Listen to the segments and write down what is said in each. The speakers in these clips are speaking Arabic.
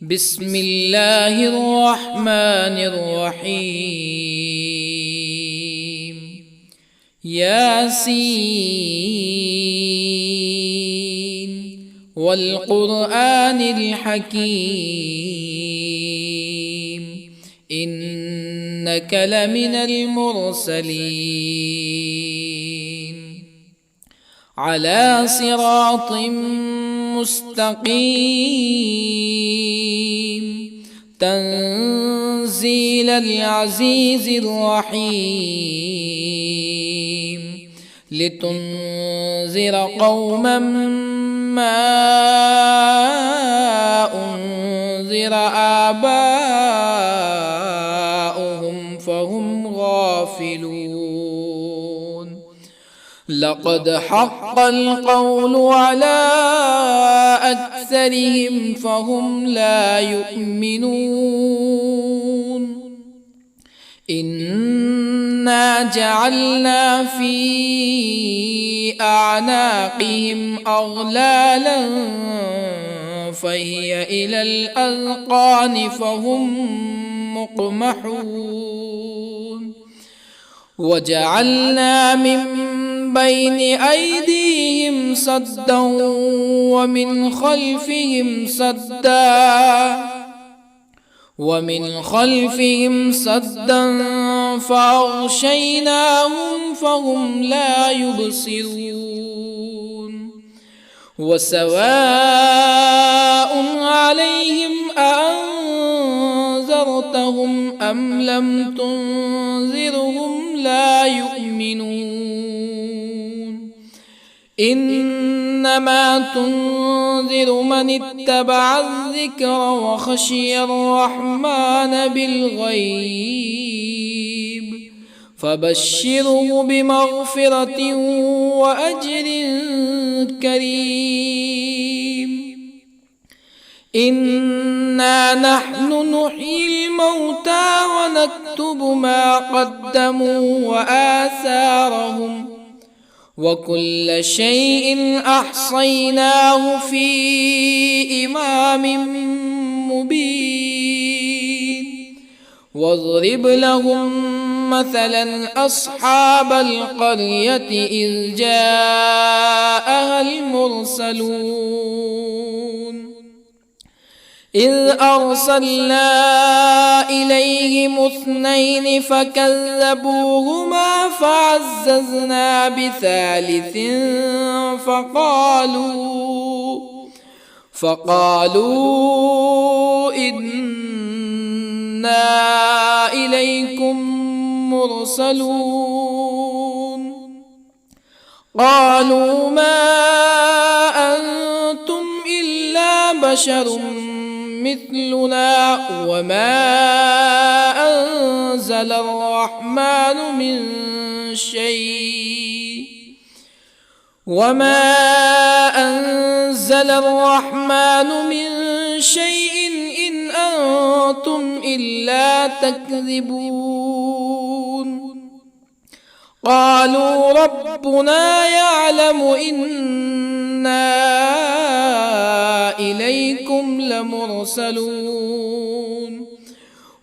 بسم الله الرحمن الرحيم. ياسين والقرآن الحكيم إنك لمن المرسلين على صراط مستقيم تنزيل العزيز الرحيم لتنذر قوما ما أنذر آباؤهم فهم غافلون. لقد حق القول على أكثرهم فهم لا يؤمنون. إنا جعلنا في أعناقهم أغلالا فهي إلى الأذقان فهم مقمحون. وجعلنا من بين أيديهم سدا ومن خلفهم سدا فأغشيناهم فهم لا يبصرون. وسواء عليهم أأنذرتهم أم لم تنذرهم لا يؤمنون. إنما تنذر من اتبع الذكر وخشي الرحمن بالغيب فبشره بمغفرة وأجر كريم. إنا نحن نحيي الموتى ونكتب ما قدموا وآثارهم وكل شيء أحصيناه في إمام مبين. واضرب لهم مثلا أصحاب القرية إذ جاءها المرسلون إذ أرسلنا إليهم اثنين فكذبوهما فعززنا بثالث فقالوا إنا إليكم مرسلون. قالوا ما أنتم إلا بشر مثلنا وما أنزل الرحمن من شيء إن أنتم إلا تكذبون. قالوا ربنا يعلم إنا إليكم لمرسلون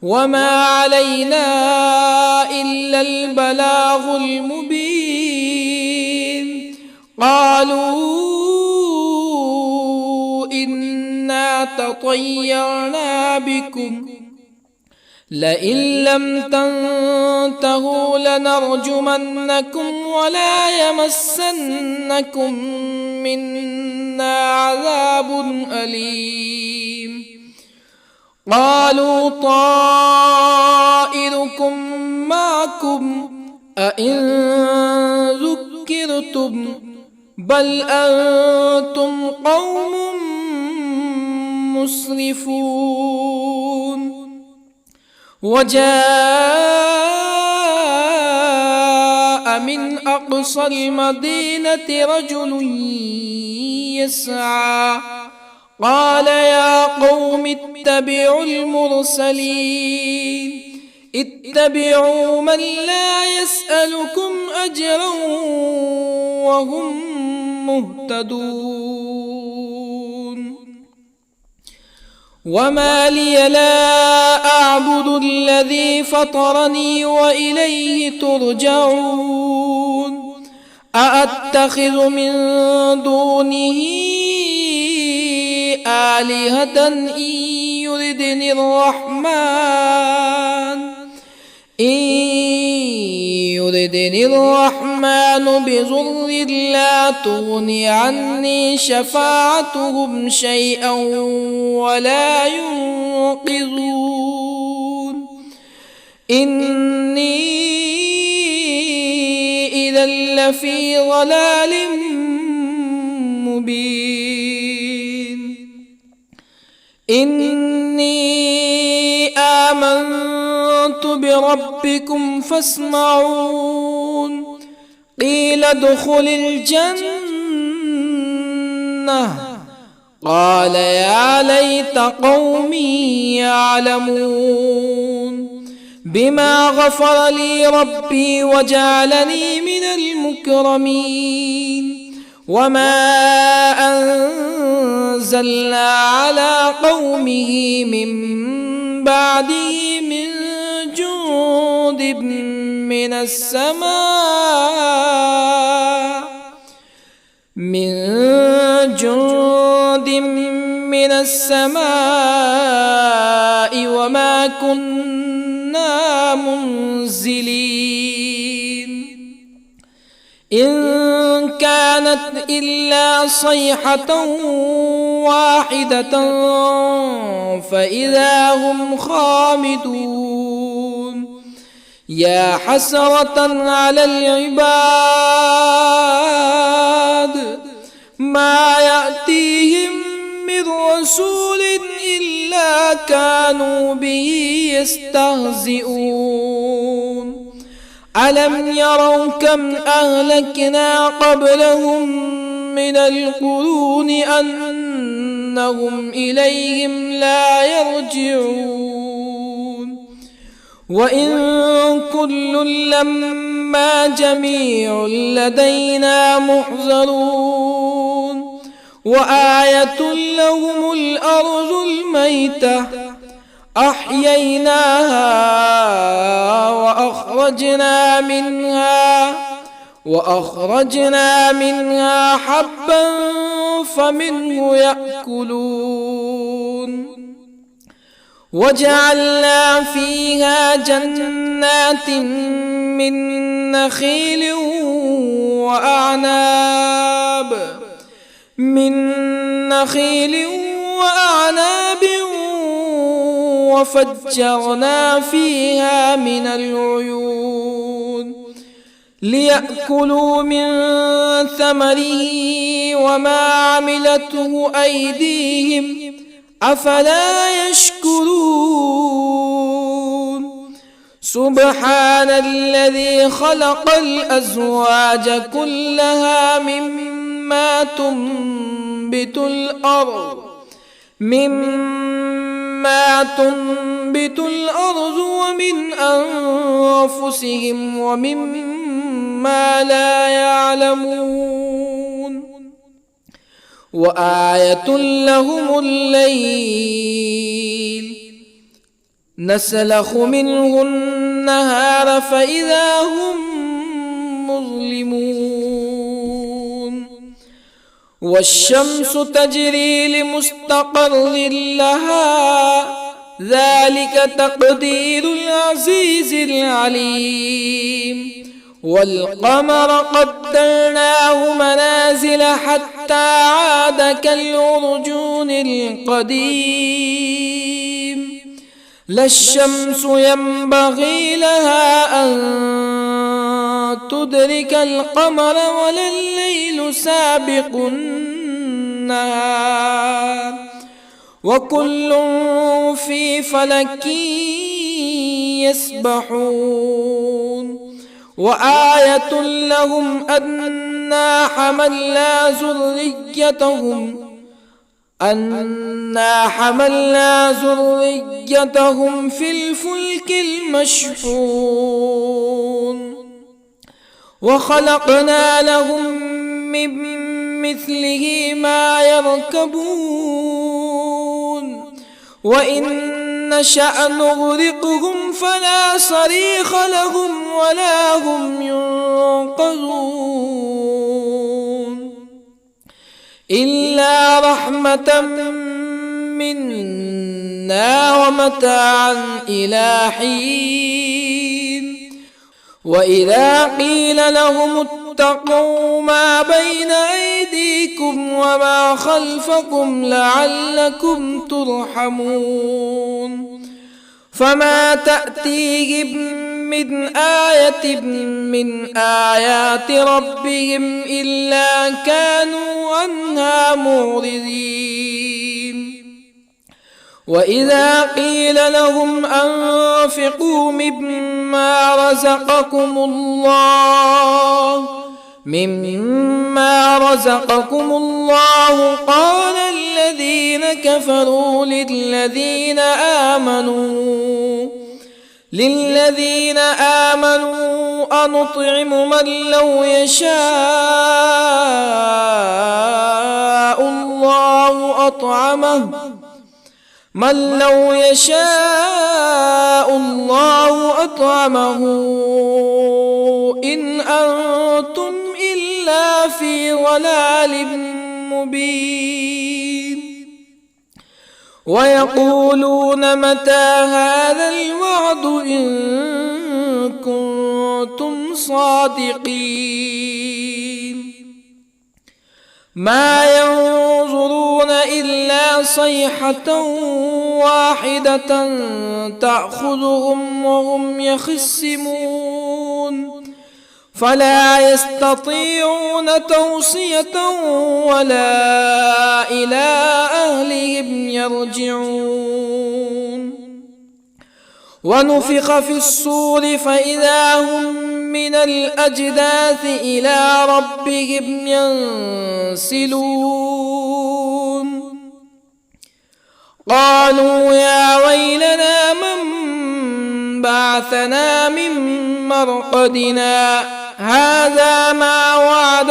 وما علينا إلا البلاغ المبين. قالوا إنا تطيرنا بكم لئن لم تنتهوا لنرجمنكم ولا يمسنكم منا عذاب أليم. قالوا طائركم معكم أئن ذكرتم بل أنتم قوم مسرفون. وجاء من أقصى المدينة رجل يسعى قال يا قوم اتبعوا المرسلين اتبعوا من لا يسألكم أجرا وهم مهتدون. وما لي لا أعبد الذي فطرني وإليه ترجعون أأتخذ من دونه آلهة يردني الرحمن بضر لا تغن عني شفاعتهم شيئا ولا ينقذون إني إذا لفي ضلال مبين إني آمنت بربكم فاسمعون قيل ادخل الجنة قال يا ليت قومي يعلمون بما غفر لي ربي وجعلني من المكرمين وما أنزلنا على قومه من بعده من جند من السماء وما كنا منزلين إن كانت إلا صيحة واحدة فإذا هم خامدون يا حسرة على العباد ما يأتيهم من رسول إلا كانوا به يستهزئون ألم يروا كم أهلكنا قبلهم من القرون أنهم إليهم لا يرجعون وإن كل لما جميع لدينا محضرون وآية لهم الأرض الميتة أحييناها وأخرجنا منها حبا فمنه يأكلون وجعلنا فيها جنات من نخيل وأعناب وفجرنا فيها من العيون ليأكلوا من ثمره وما عملته أيديهم أفلا يشكرون سبحان الذي خلق الأزواج كلها مما تنبت الأرض ومن أنفسهم ومما لا يعلمون وآية لهم الليل نسلخ منه النهار فإذا هم مظلمون والشمس تجري لمستقر لها ذلك تقدير العزيز العليم والقمر قدرناه منازل حتى عاد كالعرجون القديم لا الشمس ينبغي لها أن تدرك القمر ولا الليل سابق النهار وكل في فلك يسبحون وآية لهم أنا حملنا ذريتهم في الفلك المشحون وخلقنا لهم من مثله ما يركبون وإن نشأ نغرقهم فلا صريخ لهم ولا هم ينقذون إلا رحمة منا ومتاعا إلى حين وإذا قيل لهم اتقوا ما بين أيديكم وما خلفكم لعلكم ترحمون فما تأتيهم من آية من آيات ربهم إلا كانوا عنها معرضين وإذا قيل لهم أنفقوا مما رزقكم الله قال الذين كفروا للذين آمنوا أنطعم من لو يشاء الله أطعمه إن أنتم إلا في ضلال مبين ويقولون متى هذا الوعد إن كنتم صادقين ما ينظرون إلا صيحة واحدة تأخذهم وهم يخصمون فلا يستطيعون توصية ولا إلى أهلهم يرجعون ونفخ في الصور فإذا هم من الأجداث إلى ربهم ينسلون قالوا يا ويلنا من بعثنا من مرقدنا هذا ما وعد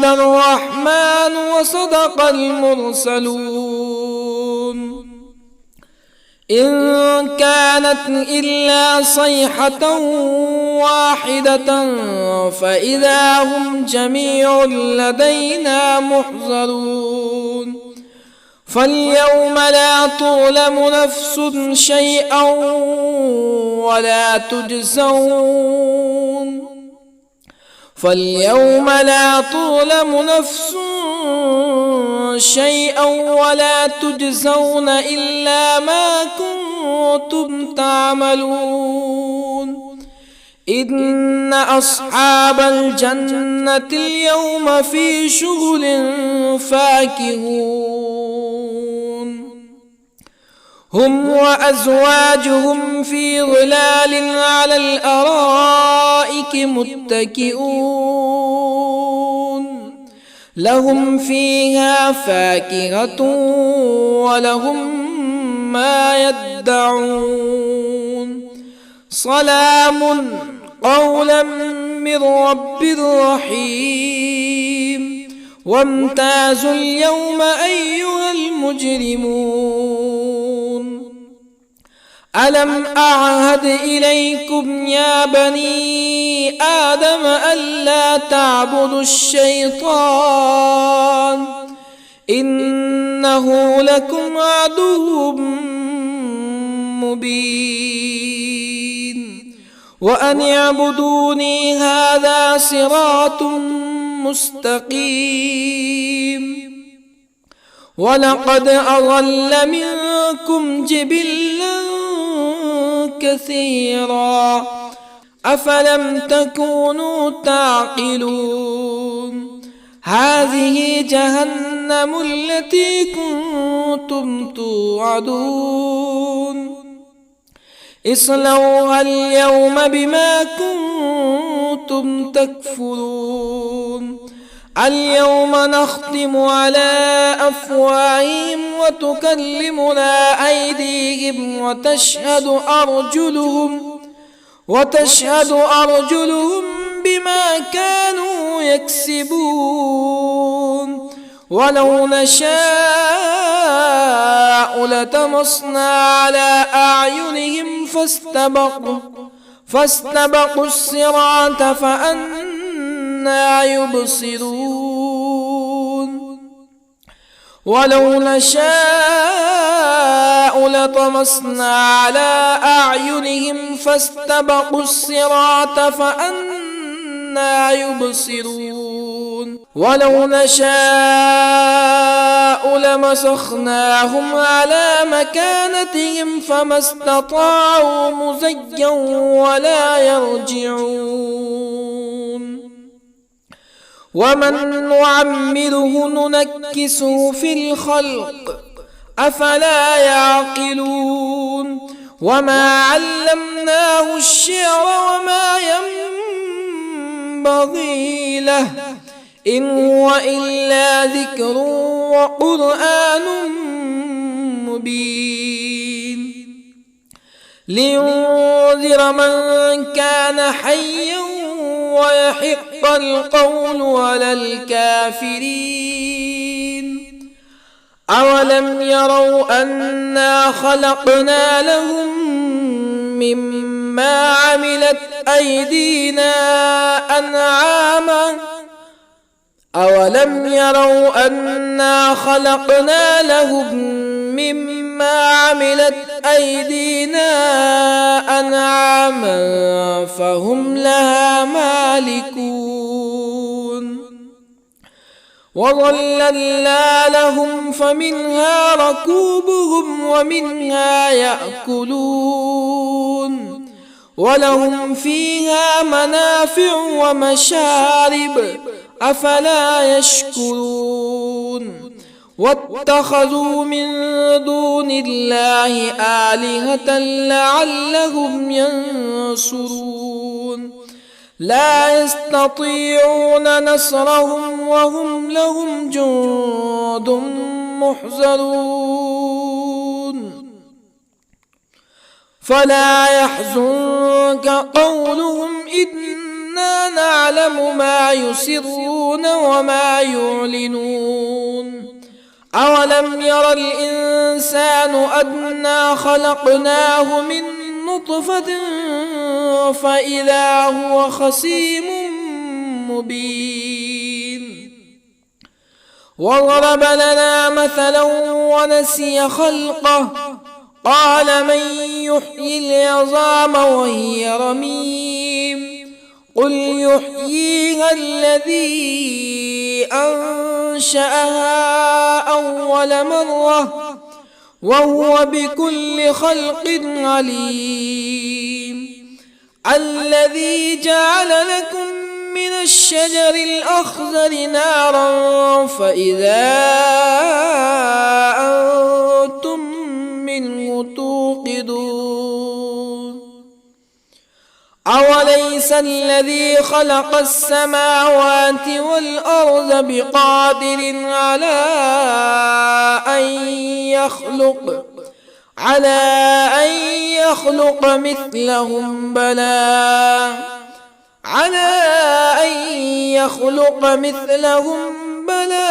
الرحمن وصدق المرسلون إن كانت إلا صيحة واحدة فإذا هم جميع لدينا محضرون فاليوم لا تظلم نفس شيئا ولا تجزون إلا ما كنتم تعملون إن أصحاب الجنة اليوم في شغل فاكهون هم وأزواجهم في ظلال على الأرائك متكئون لهم فيها فاكهة ولهم ما يدعون سلام قولا من رب رحيم وامتازوا اليوم أيها المجرمون ألم أعهد إليكم يا بني آدم ألا تعبدوا الشيطان إنه لكم عدو مبين وأن اعبدوني هذا صراط مستقيم ولقد أضل منكم جبلا كثيرا أفلم تكونوا تعقلون هذه جهنم التي كنتم توعدون اصلوها اليوم بما كنتم تكفرون اليوم نختم على أفواههم وتكلمنا أيديهم وتشهد أرجلهم بما كانوا يكسبون ولو نشاء لطمسنا على أعينهم فاستبقوا الصراط فأنى يبصرون ولو نشاء لطمسنا على أعينهم فاستبقوا الصراط فأنى يبصرون ولو نشاء لمسخناهم على مكانتهم فما استطاعوا مزيا ولا يرجعون ومن نعمره ننكسه في الخلق أفلا يعقلون وما علمناه الشعر وما ينبغي له إن هو إلا ذكر وقرآن مبين لينذر من كان حيا ويحق القول على الكافرين أولم يروا أنا خلقنا لهم مما عملت أيدينا أنعاما أولم يروا أنا خلقنا لهم مما عملت أيدينا أنعاما فهم لها مالكون وظللنا لهم فمنها ركوبهم ومنها يأكلون ولهم فيها منافع ومشارب أفلا يشكرون واتخذوا من دون الله آلهة لعلهم ينصرون لا يستطيعون نصرهم وهم لهم جند محضرون فلا يحزنك قولهم إنا نعلم ما يسرون وما يعلنون أولم ير الإنسان أنا خلقناه من نطفة فإذا هو خصيم مبين وضرب لنا مثلا ونسي خلقه قال من يحيي العظام وهي رميم قل يحييها الذي أنشأها أول مرة وهو بكل خلق عليم الذي جعل لكم من الشجر الأخضر نارا فإذا أنتم منه توقدون أوليس الذي خلق السماوات والأرض بقادر على أن يخلق مثلهم بلى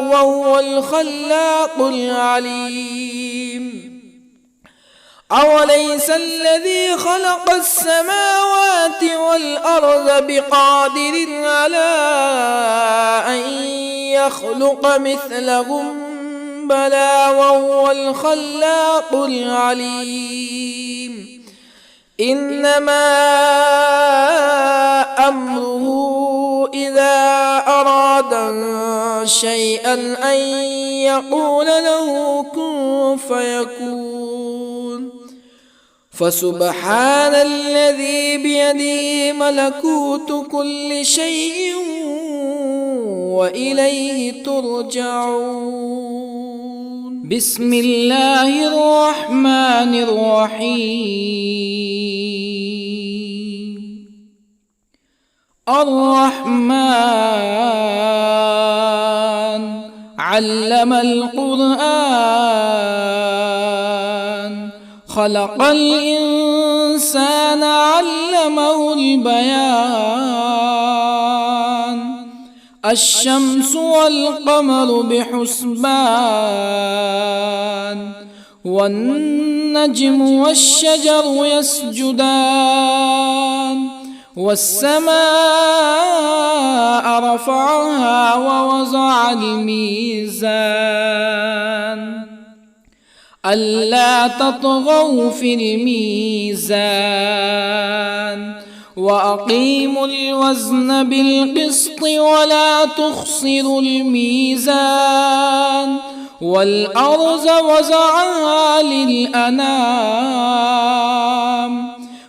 وهو الخلاق العليم أوليس الذي خلق السماوات والأرض بقادر على أن يخلق مثلهم بلى وهو الخلاق العليم إنما أمره إذا أراد شيئا أن يقول له كن فيكون فسبحان الذي بيده ملكوت كل شيء وإليه ترجعون بسم الله الرحمن الرحيم الرحمن علم القرآن خلق الإنسان علمه البيان الشمس والقمر بحسبان والنجم والشجر يسجدان والسماء رفعها ووضع الميزان ألا تطغوا في الميزان وأقيموا الوزن بالقسط ولا تخسروا الميزان والأرض وضعها للأنام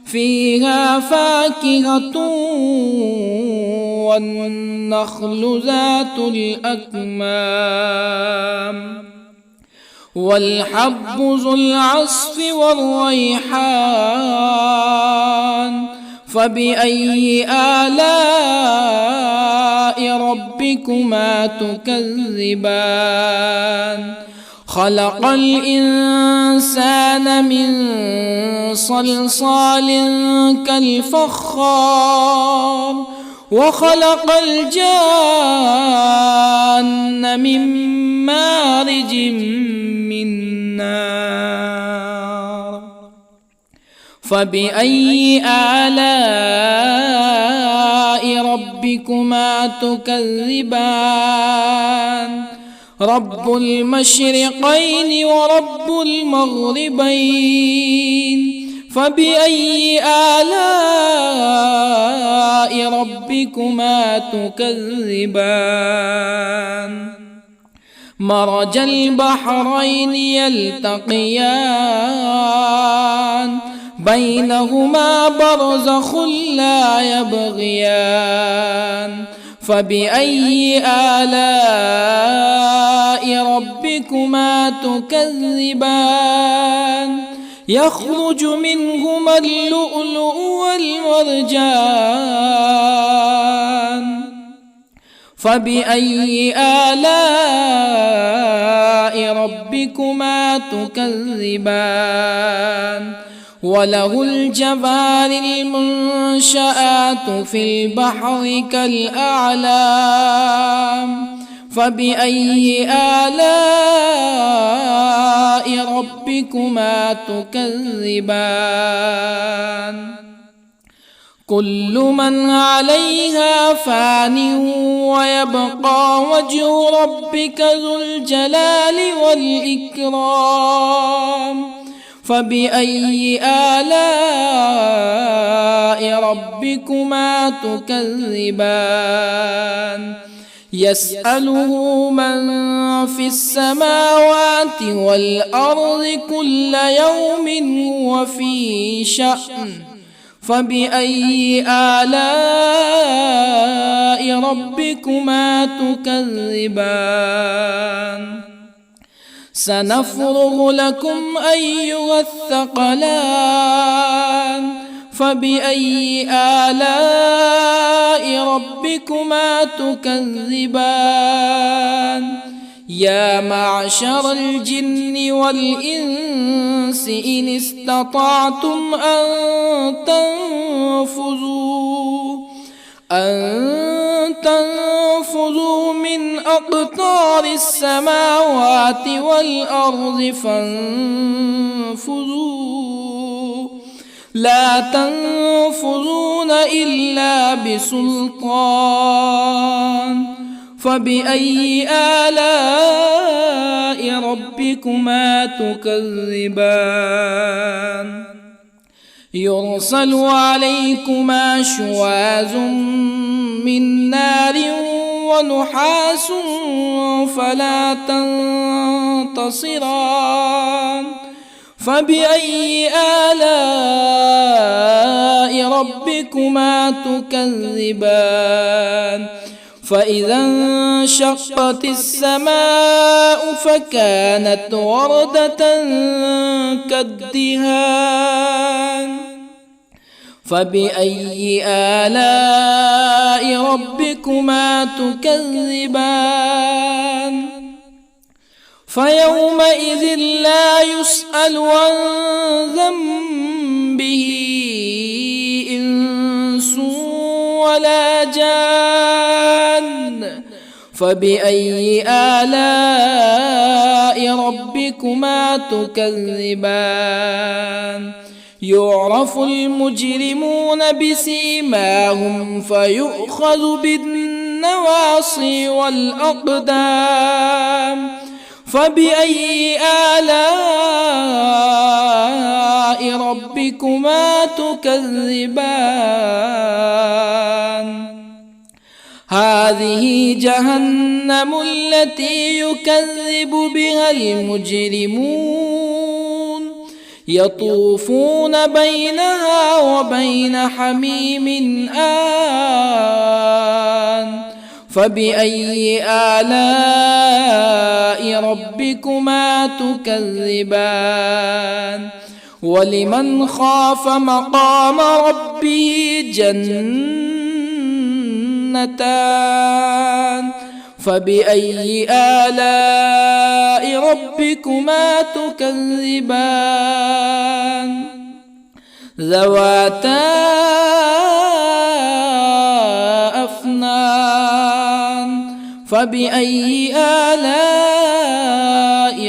فيها فاكهة والنخل ذات الأكمام والحب ذو العصف والريحان فبأي آلاء ربكما تكذبان خلق الإنسان من صلصال كالفخار وخلق الجان من مارج من نار فبأي آلاء ربكما تكذبان رب المشرقين ورب المغربين فبأي آلاء ربكما تكذبان مرج البحرين يلتقيان بينهما برزخ لا يبغيان فبأي آلاء ربكما تكذبان يخرج منهما اللؤلؤ والمرجان فبأي آلاء ربكما تكذبان وله الجوار المنشآت في البحر كالأعلام فبأي آلاء ربكما تكذبان كل من عليها فان ويبقى وجه ربك ذو الجلال والإكرام فبأي آلاء ربكما تكذبان يسأله من في السماوات والأرض كل يوم هو في شأن فبأي آلاء ربكما تكذبان سنفرغ لكم أيها الثقلان فبأي آلاء ربكما تكذبان يا معشر الجن والإنس إن استطعتم أن تنفذوا من أقطار السماوات والأرض فانفذوا لا تنفذون إلا بسلطان فبأي آلاء ربكما تكذبان يرسل عليكما شواظ من نار ونحاس فلا تنتصران فبأي آلاء ربكما تكذبان فإذا انشقت السماء فكانت وردة كالدهان فبأي آلاء ربكما تكذبان فيومئذ لا يسأل عن ذنبه إنس ولا جان. فبأي آلاء ربكما تكذبان؟ يعرف المجرمون بسيماهم فيؤخذ بالنواصي والأقدام. فبأي آلاء ربكما تكذبان؟ هذه جهنم التي يكذب بها المجرمون، يطوفون بينها وبين حميم آن. فبأي آلاء ربكما تكذبان؟ ولمن خاف مقام ربه جنتان. فبأي آلاء ربكما تكذبان؟ ذواتا أفنان. فبأي آلاء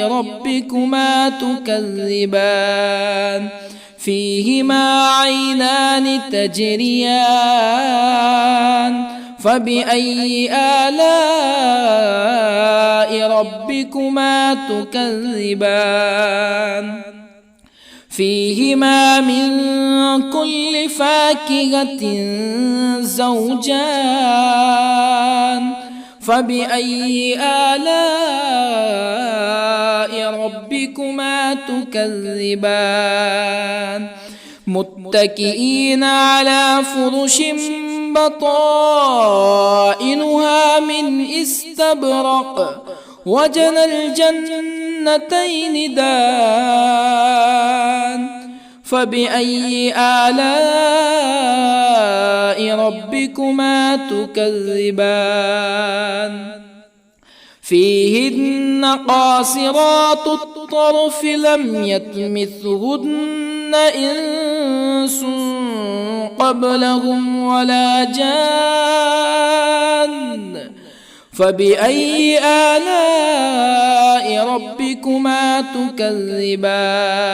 ربكما تكذبان؟ فيهما عينان تجريان. فبأي آلاء ربكما تكذبان؟ فيهما من كل فاكهة زوجان. فبأي آلاء ربكما تكذبان؟ متكئين على فرش بطائنها من استبرق وجنى الجنتين دان. فبأي آلاء ربكما تكذبان؟ فيهن قاصرات الطرف لم يطمثهن إنس قبلهم ولا جان. فبأي آلاء ربكما تكذبان؟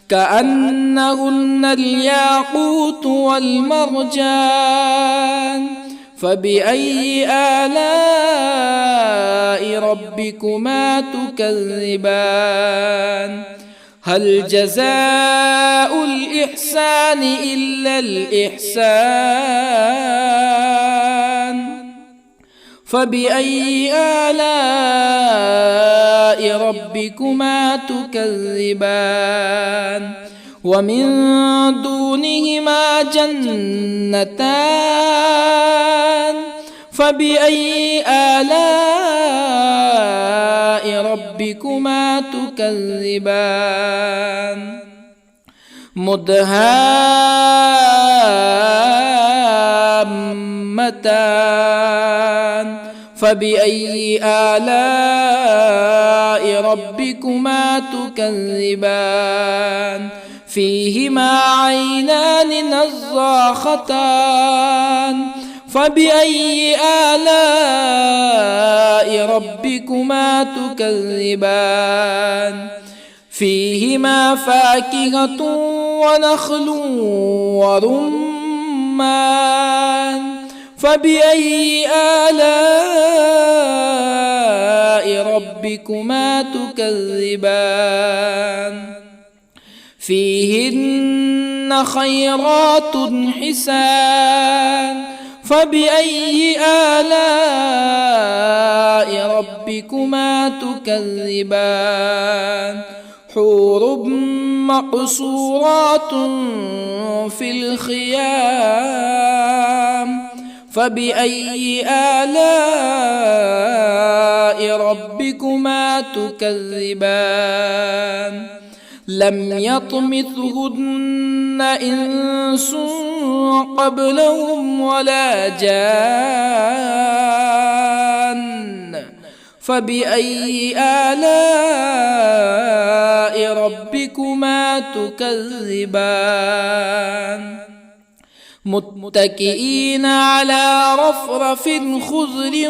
كأنهن الياقوت والمرجان. فبأي آلاء ربكما تكذبان؟ هل جزاء الإحسان إلا الإحسان؟ فبأي آلاء ربكما تكذبان؟ ومن دونهما جنتان. فبأي آلاء ربكما تكذبان؟ مدهامتان. فبأي آلاء ربكما تكذبان؟ فيهما عينان نضاختان. فبأي آلاء ربكما تكذبان؟ فيهما فاكهة ونخل ورمان. فبأي آلاء ربكما تكذبان؟ فيهن خيرات حسان. فبأي آلاء ربكما تكذبان؟ حور مقصورات في الخيام. فبأي آلاء ربكما تكذبان؟ لم يطمثهن إنس قبلهم ولا جان. فبأي آلاء ربكما تكذبان متكئين على رفرف خضر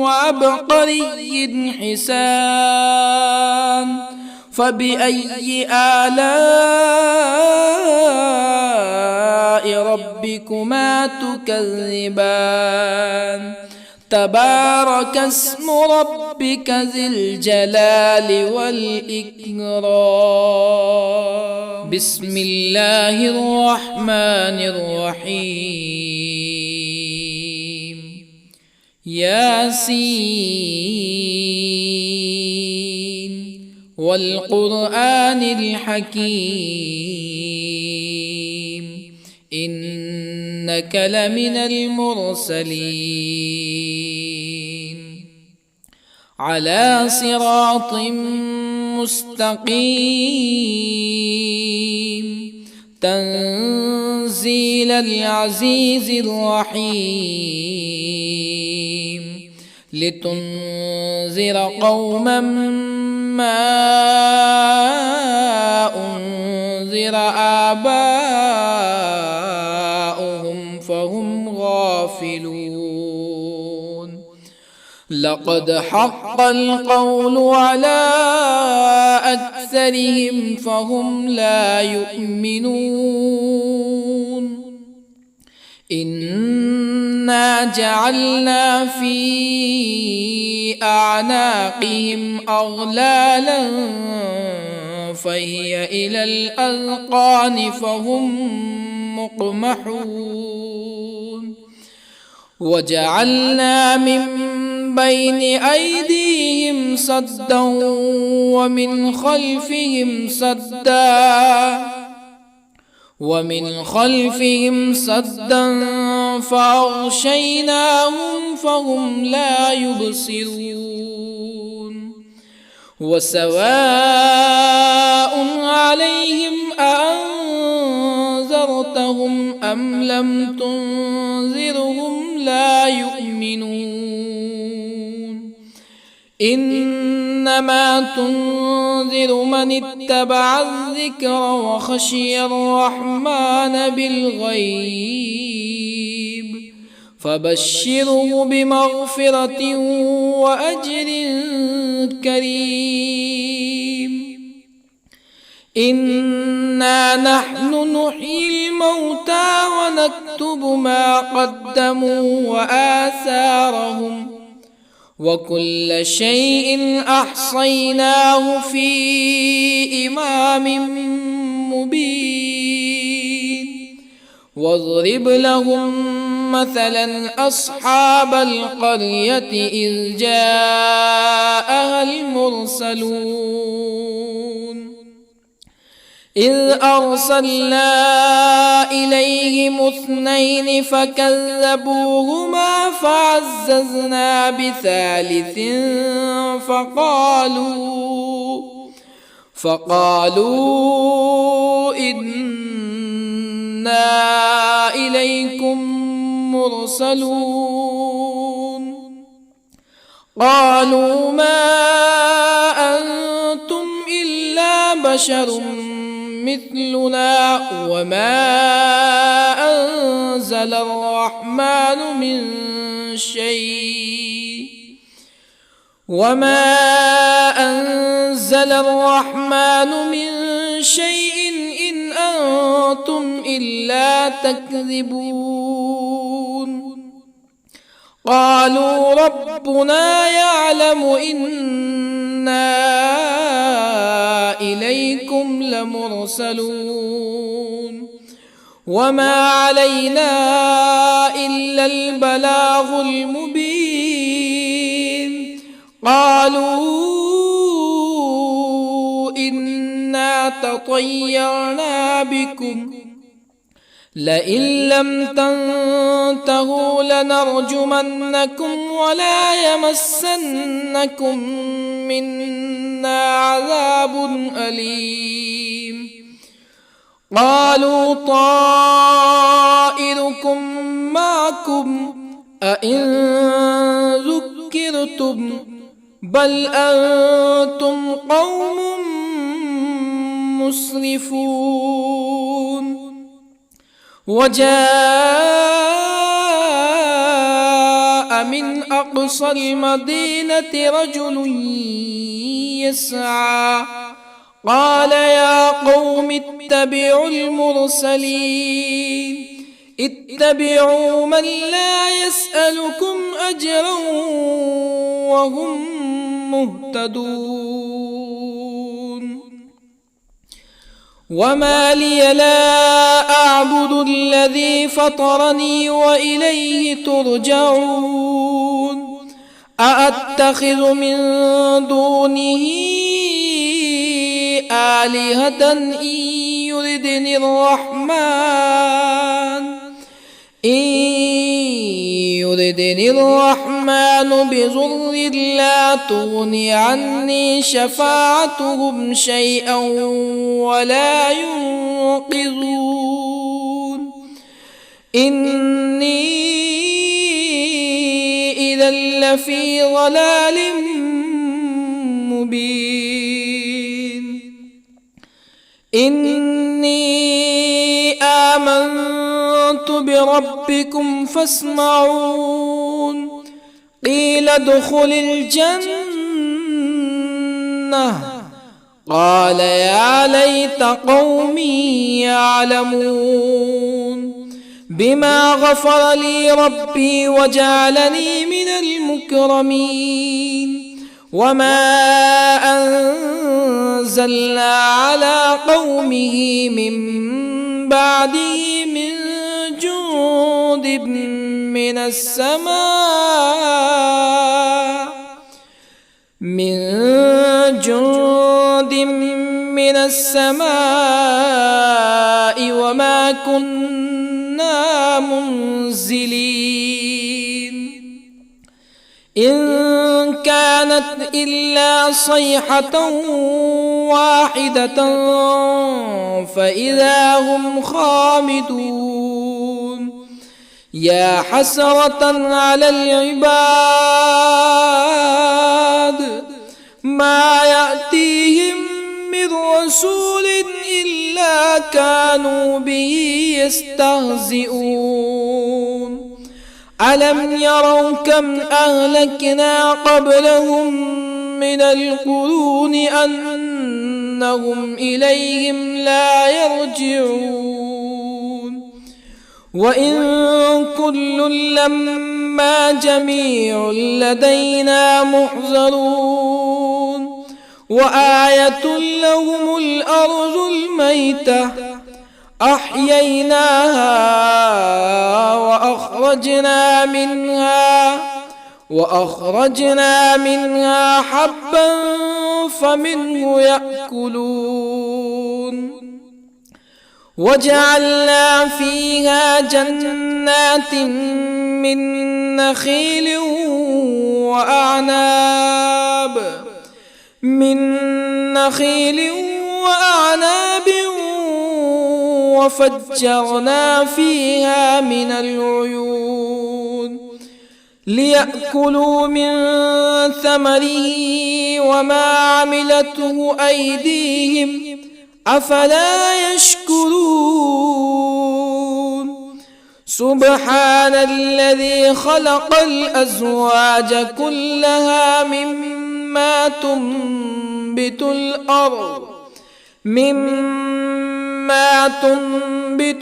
وعبقري حسان فبأي آلاء ربكما تكذبان تبارك اسم ربك ذي الجلال والإكرام بسم الله الرحمن الرحيم ياسين والقرآن الحكيم إنك لمن المرسلين على صراط مستقيم تنزيل العزيز الرحيم لتنذر قوما ما أنذر آباؤهم فهم غافلون لقد حق القول على أكثرهم فهم لا يؤمنون إنا جعلنا في أعناقهم أغلالا فهي إلى الأذقان فهم مقمحون وجعلنا من بين أيديهم سدا ومن خلفهم سدا فأغشيناهم فهم لا يبصرون وسواء عليهم أأنذرتهم أم لم تنذرهم لا يؤمنون إنما تنذر من اتبع الذكر وخشي الرحمن بالغيب فبشره بمغفرة وأجر كريم إنا نحن نحيي الموتى ونكتب ما قدموا وآثارهم وكل شيء أحصيناه في إمام مبين واضرب لهم مثلا أصحاب القرية إذ جاءها المرسلون إذ أرسلنا إليهم 2 فكذبوهما فعززنا بثالث فقالوا إنا إليكم مرسلون قالوا ما أنتم إلا بشر مثلنا وما أنزل الرحمن من شيء إن أنتم إلا تكذبون قالوا ربنا يعلم إنا إليكم لمرسلون وما علينا إلا البلاغ المبين قالوا إنا تطيرنا بكم لئن لم تنتهوا لنرجمنكم ولا يمسنكم منا عذاب أليم قالوا طائركم معكم أئن ذكرتم بل أنتم قوم مسرفون. وجاء من أقصى المدينة رجل يسعى قال يا قوم اتبعوا المرسلين اتبعوا من لا يسألكم أجرا وهم مهتدون. وما لي لا أعبد الذي فطرني وإليه ترجعون. أأتخذ من دونه آلهة إن يردني الرحمن بضر لا تغني عني شفاعتهم شيئا ولا ينقذون. إني إذا لفي ضلال مبين. إني آمنت بربكم فاسمعون. قيل ادخل الجنة قال يا ليت قومي يعلمون بما غفر لي ربي وجعلني من المكرمين. وما أنزلنا على قومه من بعده من جند من السماء وما كنا منزلين. إن كانت إلا صيحة واحدة فإذا هم خامدون. يا حسرة على العباد ما يأتيهم من رسول إلا كانوا به يستهزئون. ألم يروا كم أهلكنا قبلهم من القرون أنهم إليهم لا يرجعون. وإن كل لما جميع لدينا محضرون. وآية لهم الأرض الميتة أحييناها وأخرجنا منها حبا فمنه يأكلون. وجعلنا فيها جنات من نخيل وأعناب وفجرنا فيها من العيون ليأكلوا من ثمره وما عملته أيديهم أفلا يشكرون. سبحان الذي خلق الأزواج كلها مما تنبت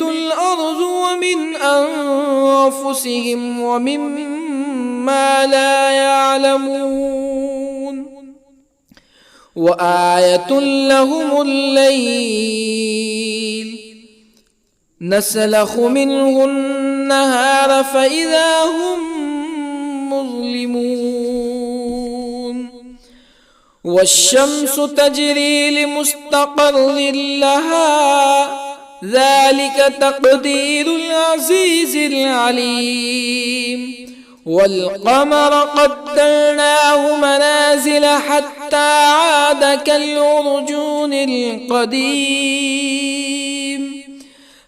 الأرض ومن أنفسهم ومما لا يعلمون. وآية لهم الليل نسلخ منه النهار فإذا هم مظلمون. والشمس تجري لمستقر لها ذلك تقدير العزيز العليم. والقمر قدرناه منازل حتى عاد كالعرجون القديم.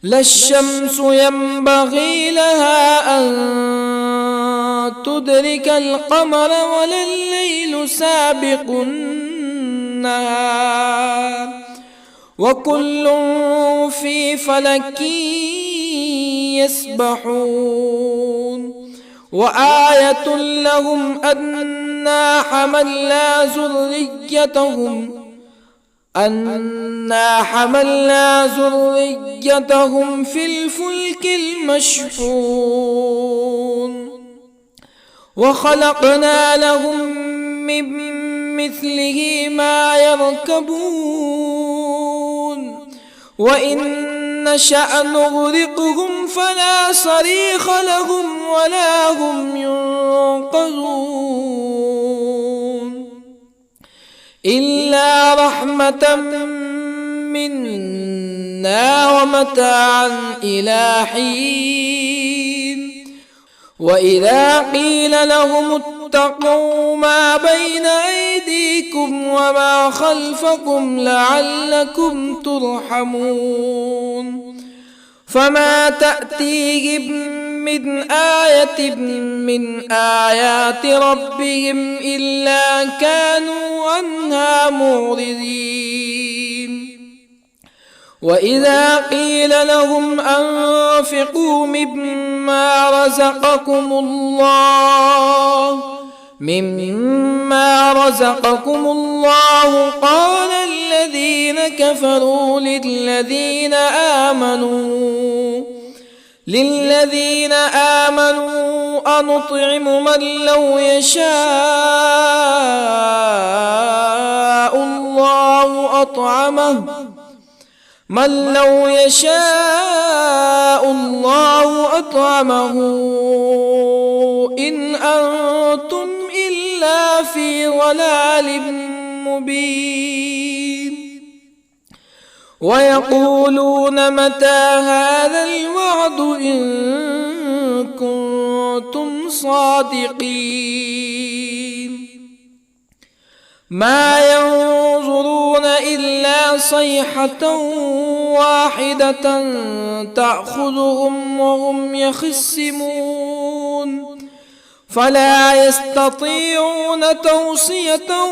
لا الشمس ينبغي لها أن تدرك القمر ولا الليل سابق النهار وكل في فلك يسبحون وآية لهم أنا حملنا ذريتهم في الفلك المشحون وخلقنا لهم من مثله ما يركبون وإن نشأ نغرقهم فلا صريخ لهم ولا هم ينقذون إلا رحمة منا ومتاعا إلى حين وإذا قيل لهم اتقوا ما بين أيديكم وما خلفكم لعلكم ترحمون فما تأتيهم من آية من آيات ربهم إلا كانوا عنها معرضين وإذا قيل لهم أنفقوا مما رزقكم الله قال الذين كفروا للذين آمنوا أنطعم من لو يشاء الله أطعمه إن أنتم إلا في ضلال مبين ويقولون متى هذا الوعد إن كنتم صادقين ما ينظرون إلا صيحة واحدة تأخذهم وهم يخصمون فلا يستطيعون توصية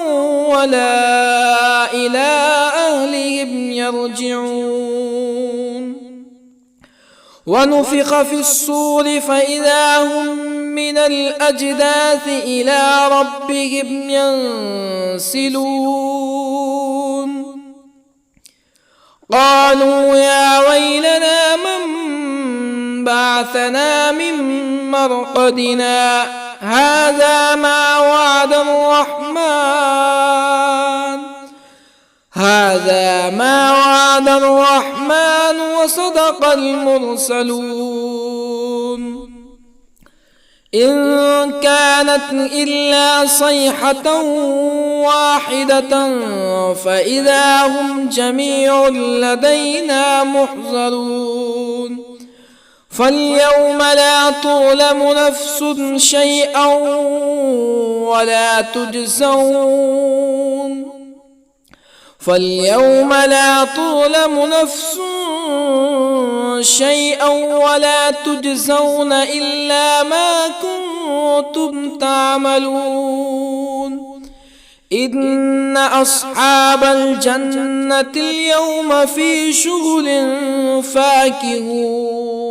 ولا إلى أهلهم يرجعون ونفخ في الصور فإذا هم من الأجداث إلى ربهم ينسلون قالوا يا ويلنا من بعثنا من مرقدنا هذا ما وعد الرحمن وصدق المرسلون إن كانت إلا صيحة واحدة فإذا هم جميع لدينا محضرون فاليوم لا تظلم نفس شيئا ولا تجزون إلا ما كنتم تعملون إن أصحاب الجنة اليوم في شغل فاكهون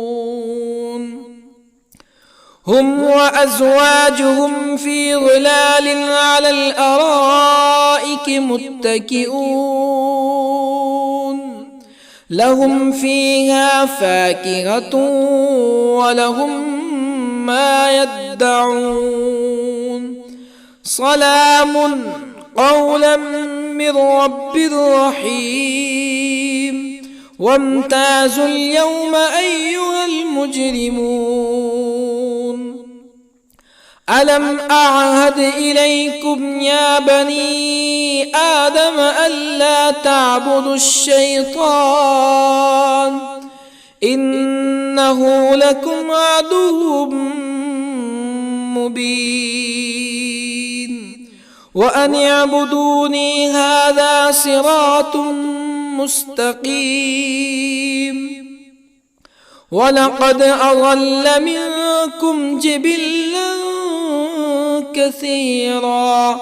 هم وأزواجهم في ظلال على الأرائك متكئون لهم فيها فاكهة ولهم ما يدعون سلام قولا من رب رحيم وامتازوا اليوم أيها المجرمون ألم أعهد إليكم يا بني آدم ألا تعبدوا الشيطان إنه لكم عدو مبين وأن اعبدوني هذا صراط مستقيم ولقد أضل منكم جبلا كثيرا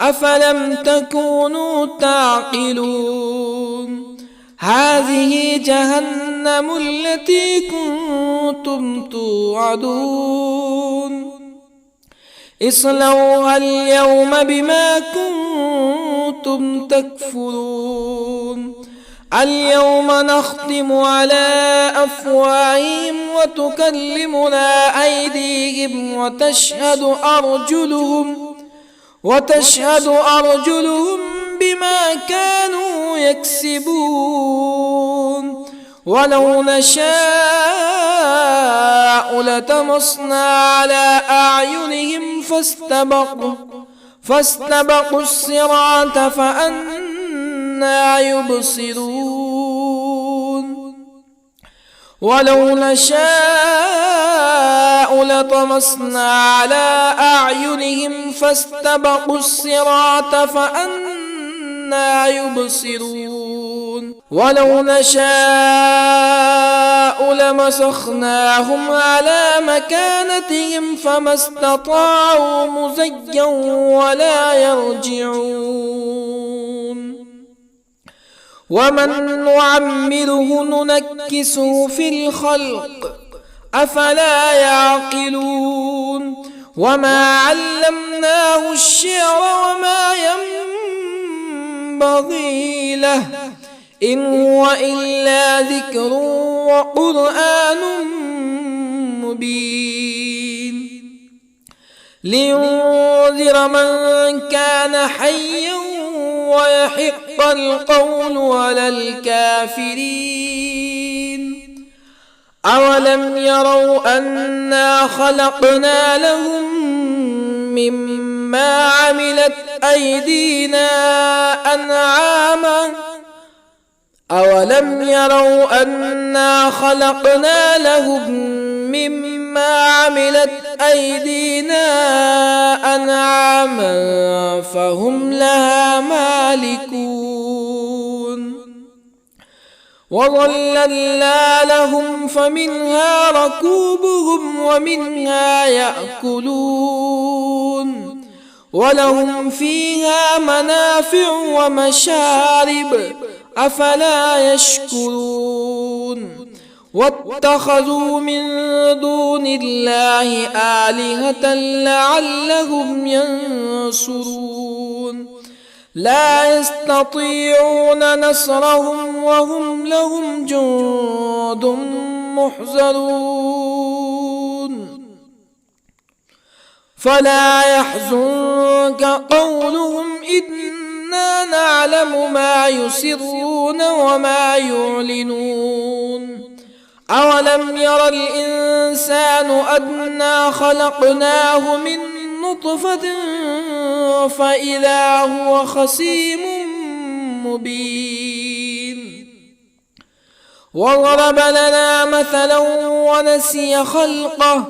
أفلم تكونوا تعقلون هذه جهنم التي كنتم توعدون اصلوها اليوم بما كنتم تكفرون اليوم نختم على أفواههم وتكلمنا أيديهم وتشهد أرجلهم بما كانوا يكسبون ولو نشاء لطمسنا على أعينهم فاستبقوا الصراط فأنى يبصرون ولو نشاء لطمسنا على أعينهم فاستبقوا الصراط فأنى يبصرون ولو نشاء لمسخناهم على مكانتهم فما استطاعوا مزيا ولا يرجعون ومن نعمره ننكسه في الخلق أفلا يعقلون وما علمناه الشعر وما ينبغي له إن هو إلا ذكر وقرآن مبين لينذر من كان حيا ويحق القول على الكافرين أولم يروا أنا خلقنا لهم مما عملت أيدينا أنعاما أولم يروا أنا خلقنا لهم مما عملت أيدينا أنعاما فهم لها مالكون وظللنا لهم فمنها ركوبهم ومنها يأكلون ولهم فيها منافع ومشارب أفلا يشكرون واتخذوا من دون الله آلهة لعلهم ينصرون لا يستطيعون نصرهم وهم لهم جند محضرون فلا يحزنك قولهم إنا نعلم ما يسرون وما يعلنون أولم ير الإنسان أنا خلقناه من نطفة فإذا هو خصيم مبين وضرب لنا مثلا ونسي خلقه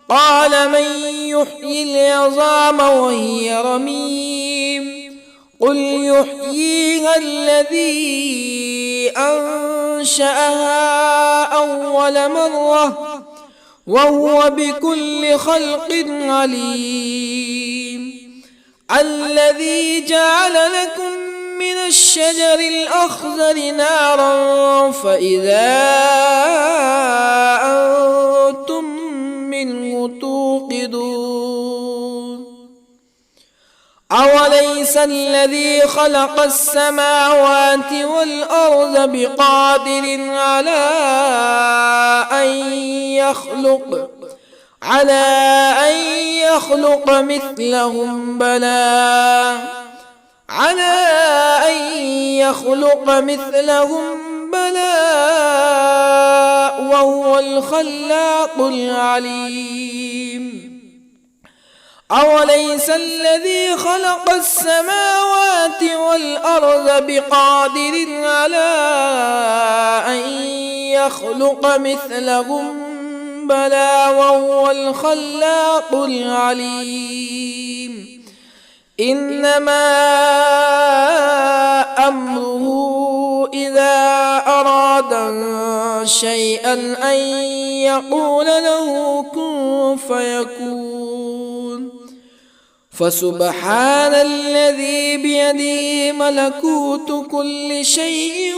قال من يحيي العظام وهي رميم قل يحييها الذي أنشأها أول مرة وهو بكل خلق عليم الذي جعل لكم من الشجر الأخضر نارا فإذا أنتم منه توقدون أوليس الذي خلق السماوات والأرض بقادر على أن يخلق مثلهم بلى وهو الخلاق العليم أوليس الذي خلق السماوات والأرض بقادر على أن يخلق مثلهم بلى وهو الخلاق العليم إنما أمره إذا أراد شيئا أن يقول له كن فيكون فسبحان الذي بيده ملكوت كل شيء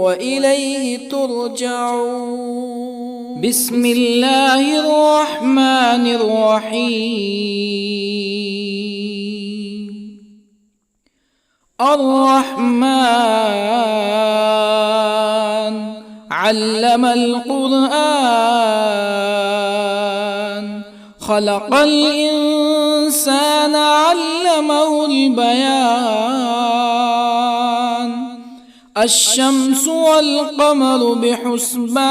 وإليه ترجعون. بسم الله الرحمن الرحيم. الرحمن علم القرآن، خلق الإنسان علمه البيان. الشمس والقمر بحسبان،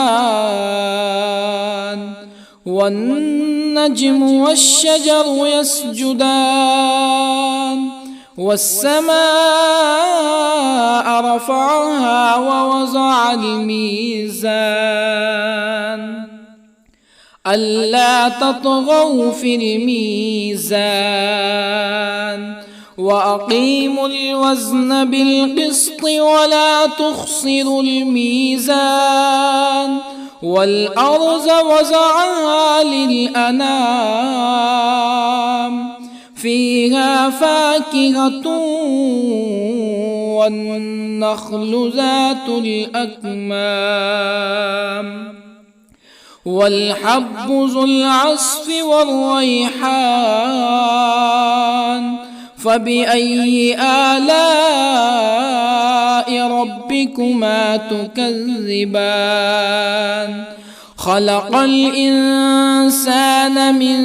والنجم والشجر يسجدان. والسماء رفعها ووضع الميزان، ألا تطغوا في الميزان، وأقيموا الوزن بالقسط ولا تخسروا الميزان. والأرض وضعها للأنام، فيها فاكهة والنخل ذات الأكمام، والحب ذو العصف والريحان. فبأي آلاء ربكما تكذبان؟ خلق الإنسان من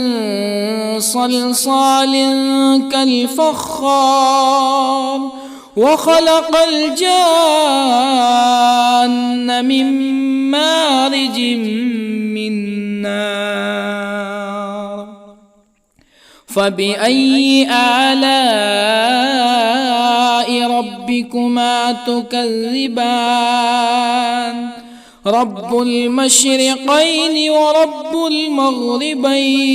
صلصال كالفخار، وخلق الجان من مارج من نار. فبأي آلاء ربكما تكذبان؟ رب المشرقين ورب المغربين.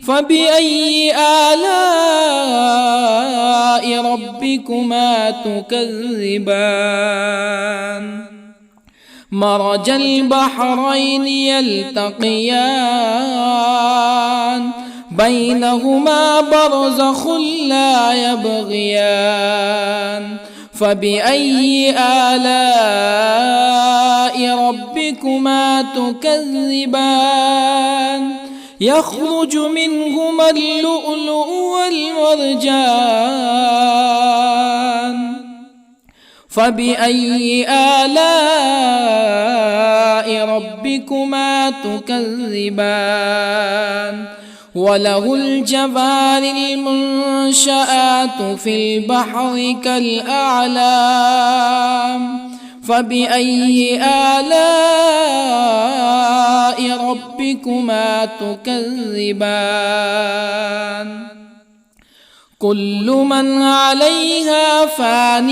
فبأي آلاء ربكما تكذبان؟ مرج البحرين يلتقيان، بينهما برزخ لا يبغيان. فبأي آلاء ربكما تكذبان؟ يخرج منهما اللؤلؤ والمرجان. فبأي آلاء ربكما تكذبان؟ وله الجوار المنشآت في البحر كالأعلام. فبأي آلاء ربكما تكذبان؟ كل من عليها فان،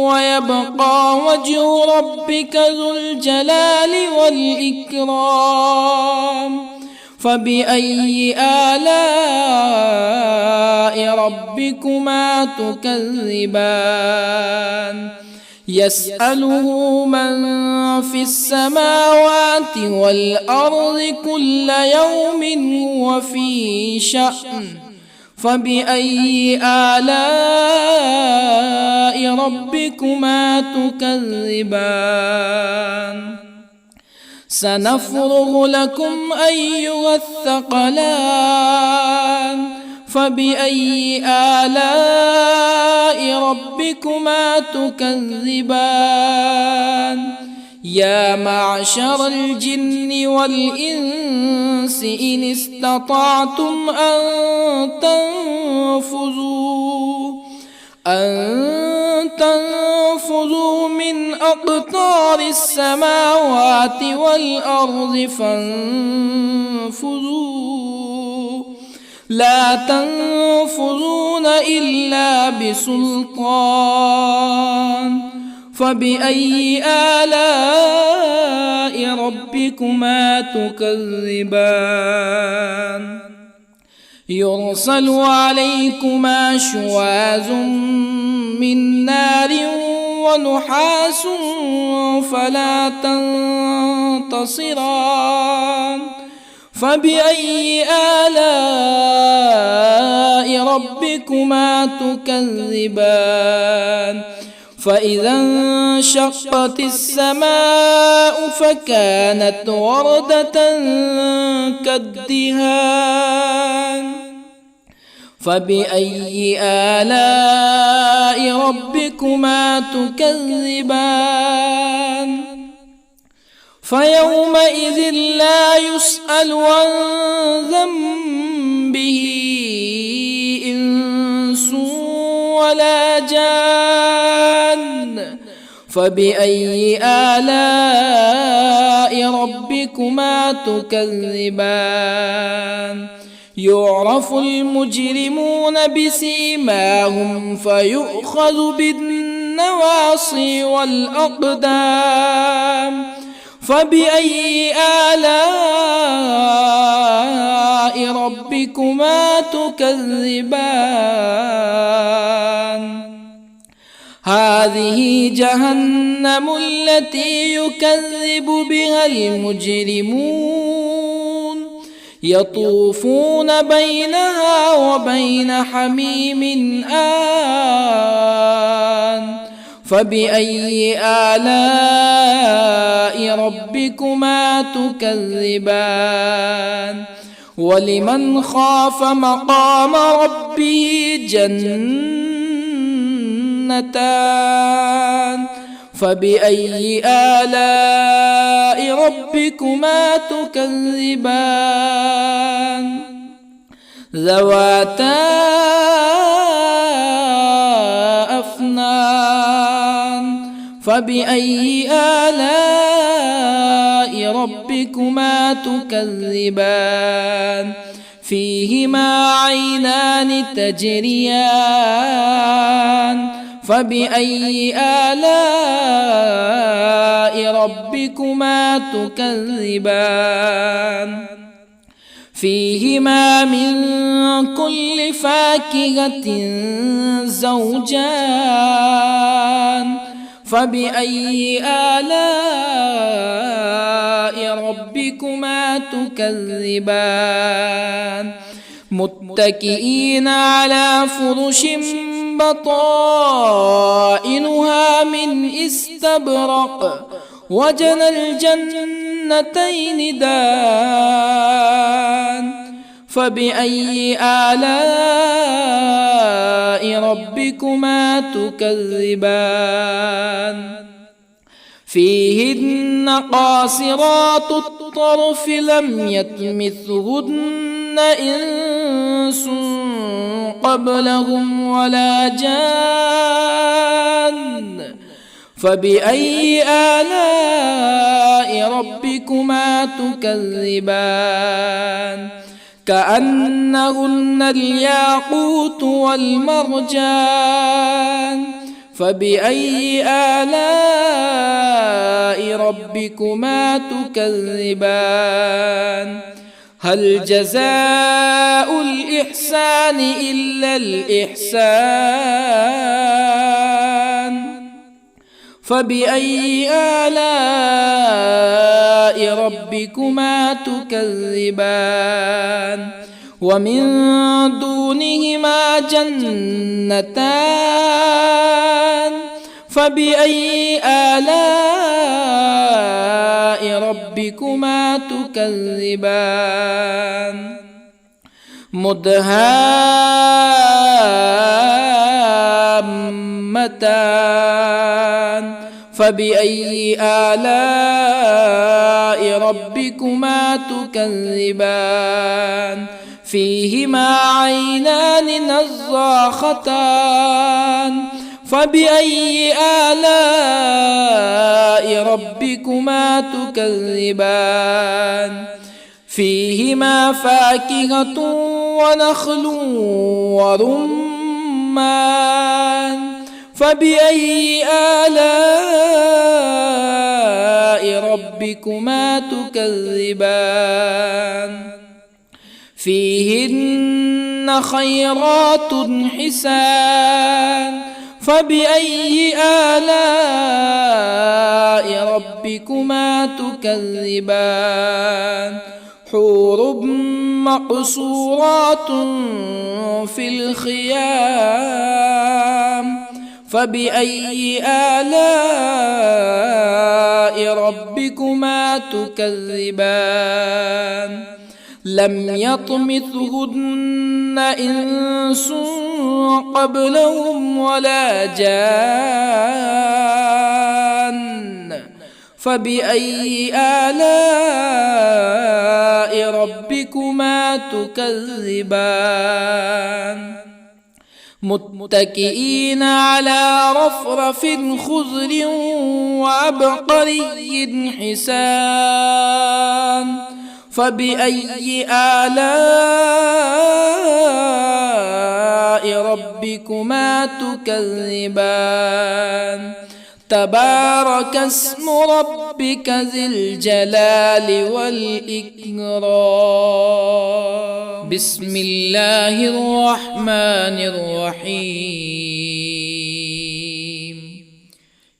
ويبقى وجه ربك ذو الجلال والإكرام. فبأي آلاء ربكما تكذبان؟ يسأله من في السماوات والأرض كل يوم هو في شأن. فبأي آلاء ربكما تكذبان؟ سنفرغ لكم أيها الثقلان. فبأي آلاء ربكما تكذبان؟ يا معشر الجن والإنس إن استطعتم أن تنفذوا من أقطار السماوات والأرض فانفذوا، لا تنفذون إلا بسلطان. فبأي آلاء ربكما تكذبان؟ يرسل عليكما شواظ من نار ونحاس فلا تنتصران. فبأي آلاء ربكما تكذبان فإذا انشقت السماء فكانت وردة كالدهان فبأي آلاء ربكما تكذبان فيومئذ لا يسأل عن ذنبه إنس ولا جان فبأي آلاء ربكما تكذبان يعرف المجرمون بسيماهم فيؤخذ بالنواصي والأقدام فبأي آلاء ربكما تكذبان هذه جهنم التي يكذب بها المجرمون يطوفون بينها وبين حميم آن فبأي آلاء ربكما تكذبان ولمن خاف مقام ربه جنتان فبأي آلاء ربكما تكذبان ذواتا أفنان فبأي آلاء ربكما تكذبان فيهما عينان تجريان فبأي آلاء ربكما تكذبان فيهما من كل فاكهة زوجان فبأي آلاء ربكما تكذبان متكئين على فرش بطائنها من استبرق وجنى الجنتين دان فبأي آلاء ربكما تكذبان فيهن قاصرات الطرف لم يطمثهن إنس قبلهم ولا جان فبأي آلاء ربكما تكذبان كأنهن الياقوت والمرجان فبأي آلاء ربكما تكذبان هل جزاء الإحسان إلا الإحسان فبأي آلاء ربكما تكذبان ومن دونهما جنتان فبأي آلاء ربكما تكذبان مدهامتان فبأي آلاء ربكما تكذبان فيهما عينان نضاختان فبأي آلاء ربكما تكذبان فيهما فاكهة ونخل ورمان فبأي آلاء ربكما تكذبان فيهن خيرات حسان فبأي آلاء ربكما تكذبان حور مقصورات في الخيام فبأي آلاء ربكما تكذبان لم يطمثهن إنس قبلهم ولا جان فبأي آلاء ربكما تكذبان متكئين على رفرف خضر وعبقري حسان فبأي آلاء ربكما تكذبان تبارك اسم ربك ذي الجلال والإكرام بسم الله الرحمن الرحيم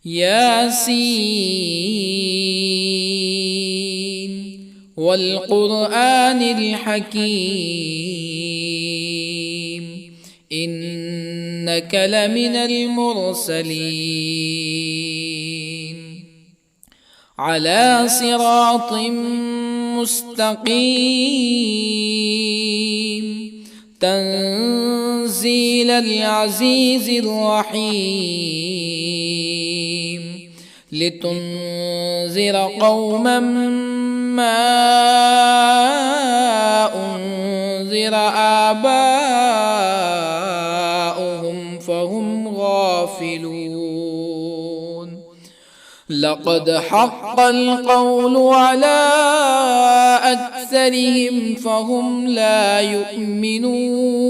ياسين والقرآن الحكيم إنك لمن المرسلين على صراط مستقيم تنزيل العزيز الرحيم لتنذر قوما ما أنذر آباؤهم فهم غافلون لقد حق القول على أكثرهم فهم لا يؤمنون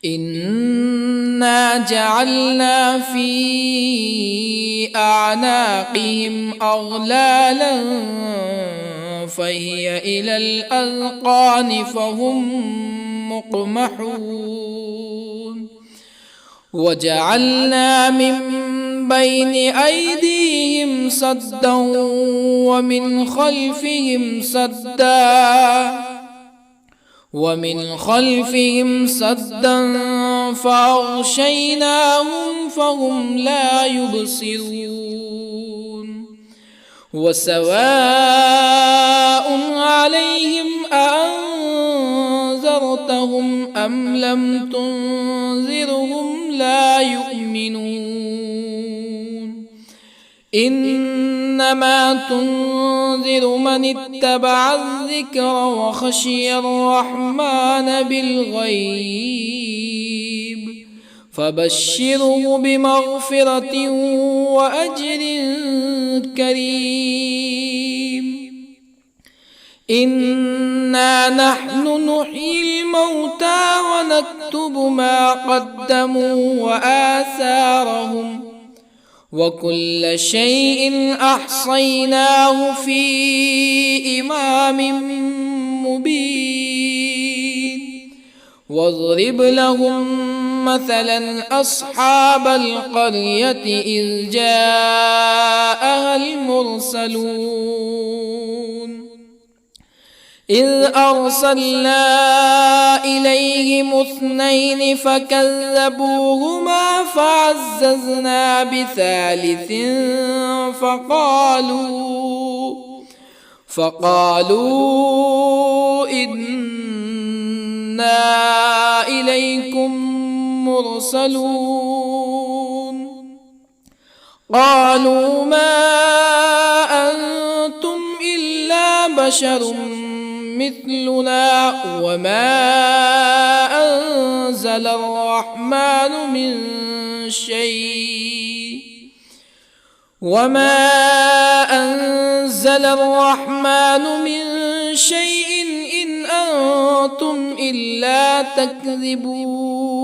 إنا جعلنا في أعناقهم أغلالا فهي إلى الأذقان فهم مقمحون وجعلنا من بين أيديهم سدا ومن خلفهم سدا فأغشيناهم فهم لا يبصرون وسواء عليهم أأنذرتهم أم لم تنذرهم لا يؤمنون إنما تنذر من اتبع الذكر وخشي الرحمن بالغيب فبشره بمغفرة وأجر كريم إنا نحن نحيي الموتى ونكتب ما قدموا وآثارهم وكل شيء أحصيناه في إمام مبين واضرب لهم مثلا أصحاب القرية إذ جاءها المرسلون إذ أرسلنا إليهم اثنين فكذبوهما فعززنا بثالث فقالوا إنا إليكم مرسلون قالوا ما أنتم إلا بشر مثلنا وما أنزل الرحمن من شيء إن أنتم إلا تكذبون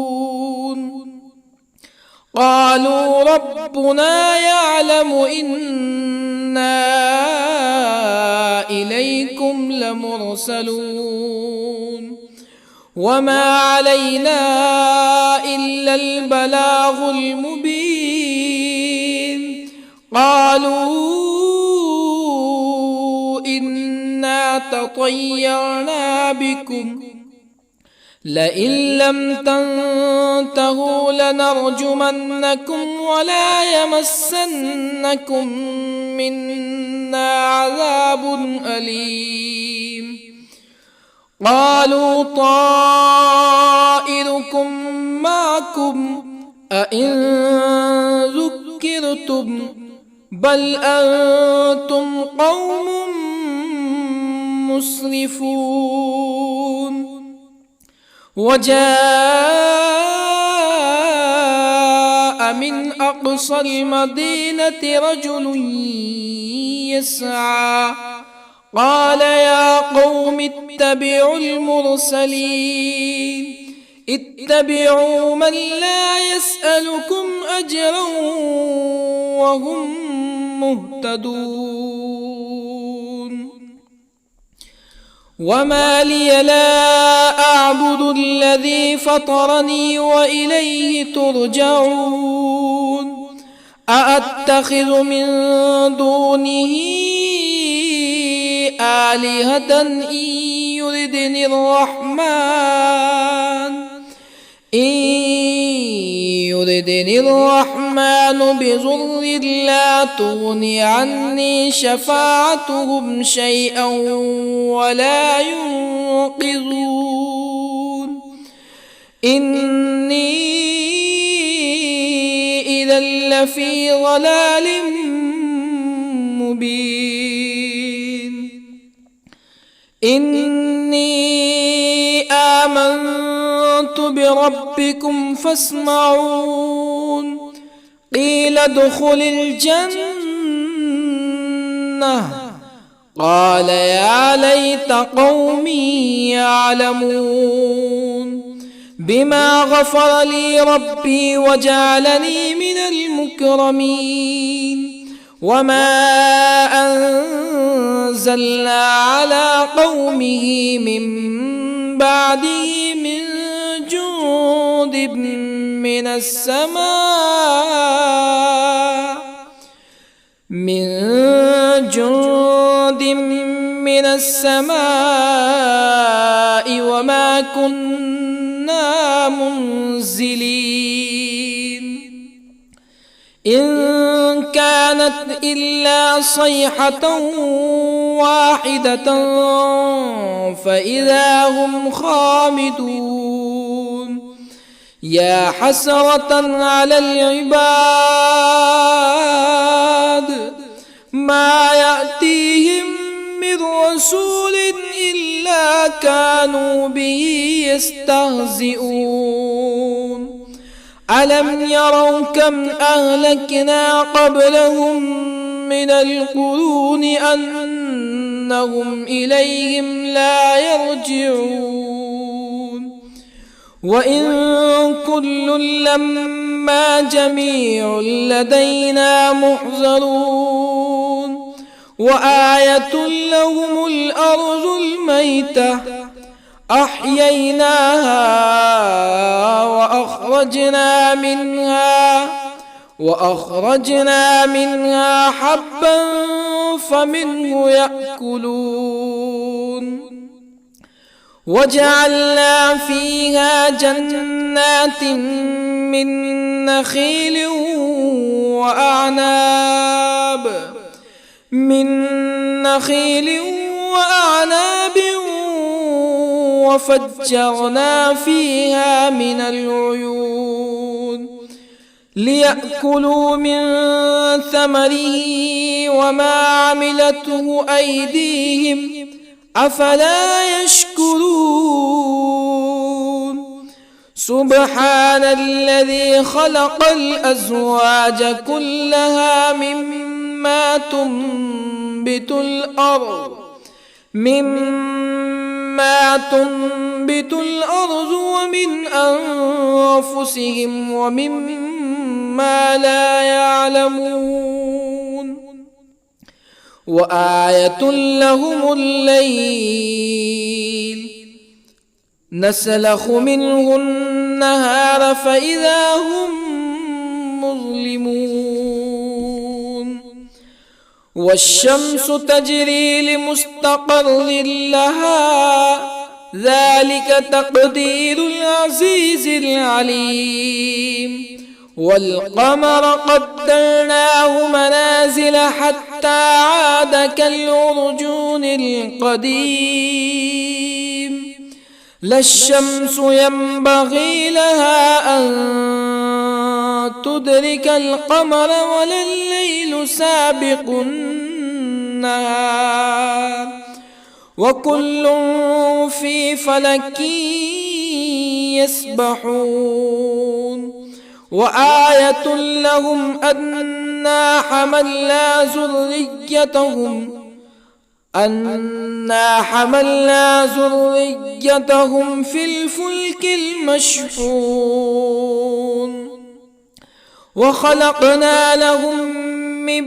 قالوا ربنا يعلم إنا إليكم لمرسلون وما علينا إلا البلاغ المبين قالوا إنا تطيرنا بكم لئن لم تنتهوا لنرجمنكم ولا يمسنكم منا عذاب أليم قالوا طائركم معكم أئن ذكرتم بل أنتم قوم مسرفون وجاء من أقصى المدينة رجل يسعى قال يا قوم اتبعوا المرسلين اتبعوا من لا يسألكم أجرا وهم مهتدون وما لي لا أعبد الذي فطرني وإليه ترجعون أأتخذ من دونه آلهة إن يردني الرحمن بضر لا تغني عني شفاعتهم شيئا ولا ينقذون إني إذا لفي ضلال مبين إني آمنت بربكم فاسمعون قيل ادخل الجنة قال يا ليت قومي يعلمون بما غفر لي ربي وجعلني من المكرمين وما أنزلنا على قومه من بعده من جند من السماء وما كنا منزلين إن كانت إلا صيحة واحدة فإذا هم خامدون يا حسرة على العباد ما يأتيهم من رسول إلا كانوا به يستهزئون ألم يروا كم أهلكنا قبلهم من القرون أنهم إليهم لا يرجعون وإن كل لما جميع لدينا محضرون وآية لهم الأرض الميتة أحييناها وأخرجنا منها حبا فمنه يأكلون وجعلنا فيها جنات من نخيل وأعناب وفجرنا فيها من العيون ليأكلوا من ثمره وما عملته أيديهم أفلا يشكرون سبحان الذي خلق الأزواج كلها مما تنبت الأرض ومن أنفسهم ومما لا يعلمون وآية لهم الليل نسلخ منه النهار فإذا هم مظلمون والشمس تجري لمستقر لها ذلك تقدير العزيز العليم والقمر قدرناه منازل حتى عاد كالعرجون القديم لا الشمس ينبغي لها أن تدرك القمر ولا الليل سابق النهار وكل في فلك يسبحون وآية لهم أنا حملنا ذريتهم في الفلك المشحون وخلقنا لهم من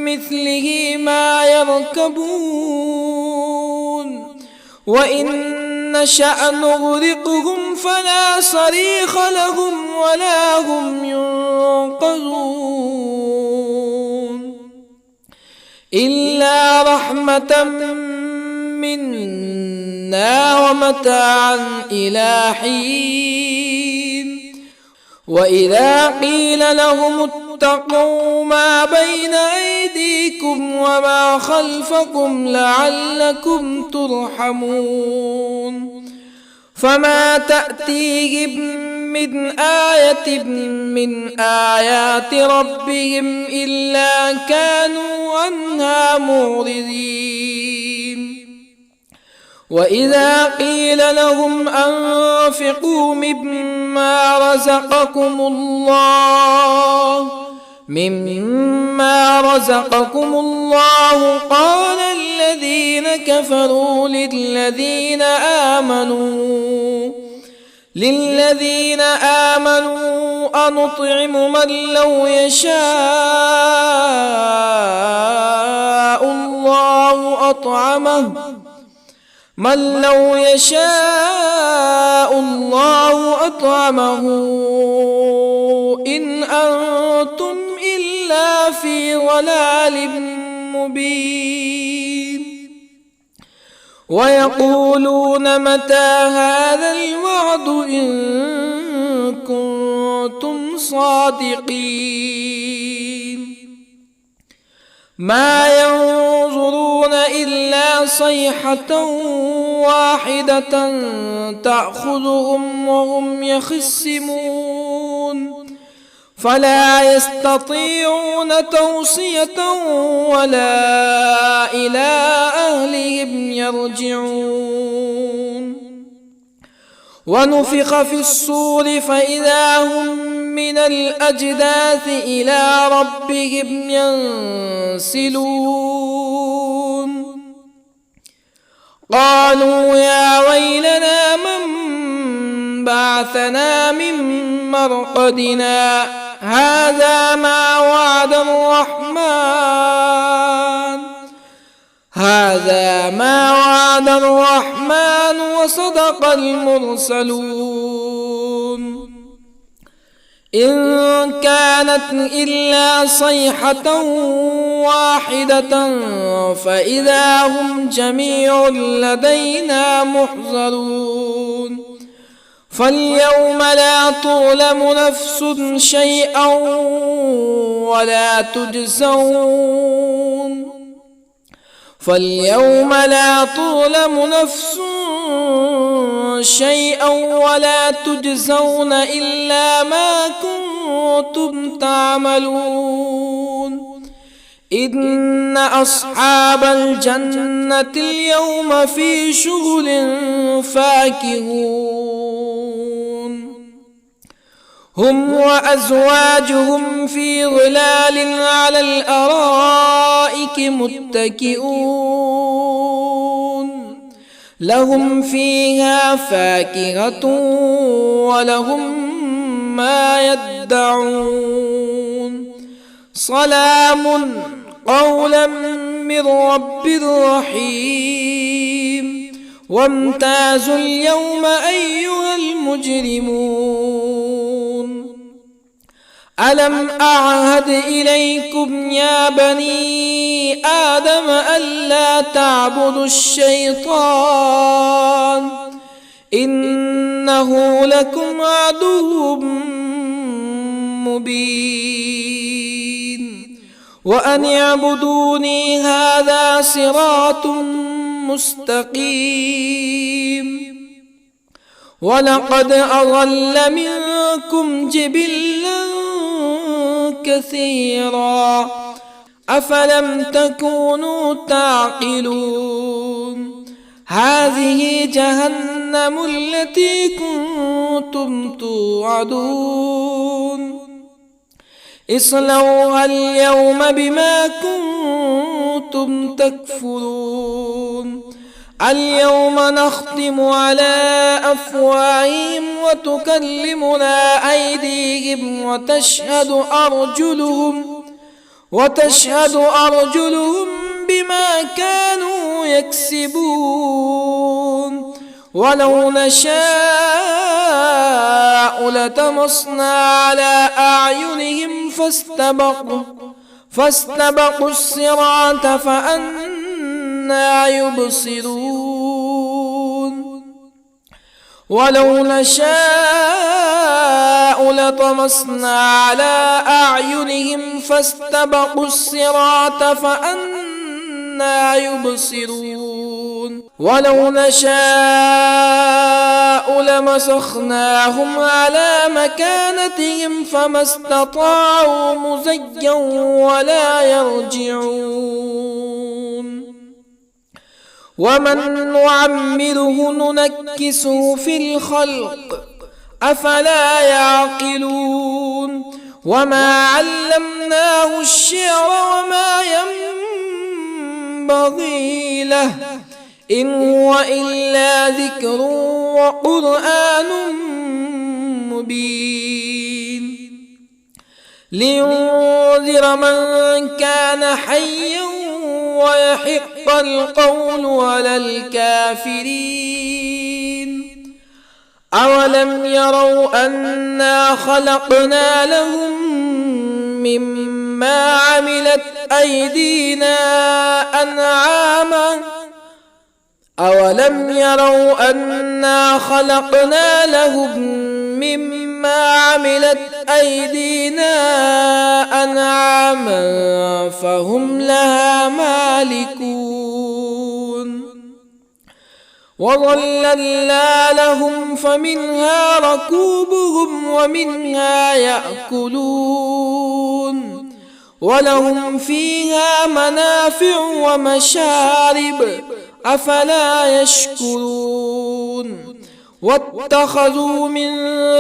مثله ما يركبون وإن نشأ نغرقهم فلا صريخ لهم ولا هم ينقذون إلا رحمة منا ومتاعا إلى حين وإذا قيل لهم اتقوا ما بين أيديكم وما خلفكم لعلكم ترحمون فما تأتيهم من آية من آيات ربهم إلا كانوا عنها معرضين وإذا قيل لهم أنفقوا مما رزقكم الله قال الذين كفروا للذين آمنوا أنطعم من لو يشاء الله أطعمه إن أنتم إلا في ضلال مبين ويقولون متى هذا الوعد إن كنتم صادقين ما ينظرون إلا صيحة واحدة تأخذهم وهم يخصمون فلا يستطيعون توصية ولا إلى أهلهم يرجعون ونفخ في الصور فإذا هم من الأجداث إلى ربهم ينسلون قالوا يا ويلنا من بعثنا من مرقدنا هذا ما وعد الرحمن وصدق المرسلون إن كانت إلا صيحة واحدة فإذا هم جميع لدينا محضرون فاليوم لا تظلم نفس شيئا ولا تجزون إلا ما كنتم تعملون إن أصحاب الجنة اليوم في شغل فاكهون هم وأزواجهم في ظلال على الأرائك متكئون لهم فيها فاكهة ولهم ما يدعون سلام قولا من رب رحيم وامتازوا اليوم أيها المجرمون ألم أعهد إليكم يا بني آدم ألا تعبدوا الشيطان إنه لكم عدو مبين وأن اعبدوني هذا صراط مستقيم ولقد أضل منكم جبلا كثيرا أفلم تكونوا تعقلون هذه جهنم التي كنتم توعدون اصلوها اليوم بما كنتم تكفرون اليوم نختم على أفواههم وتكلمنا أيديهم وتشهد أرجلهم بما كانوا يكسبون ولو نشاء لطمسنا على أعينهم فاستبقوا الصراط فأنى يبصرون ولو نشاء لطمسنا على أعينهم فاستبقوا الصراط فأنى يبصرون ولو نشاء لمسخناهم على مكانتهم فما استطاعوا مزيا ولا يرجعون ومن نعمره ننكسه في الخلق أفلا يعقلون وما علمناه الشعر وما ينبغي له إن هو إلا ذكر وقرآن مبين لينذر من كان حيا ويحق القول على الكافرين أولم يروا أنا خلقنا لهم مما عملت أيدينا أنعاما أولم يروا أنا خلقنا لهم مما عملت أيدينا أنعاما فهم لها مالكون وظللنا لهم فمنها ركوبهم ومنها يأكلون ولهم فيها منافع ومشارب أفلا يشكرون واتخذوا من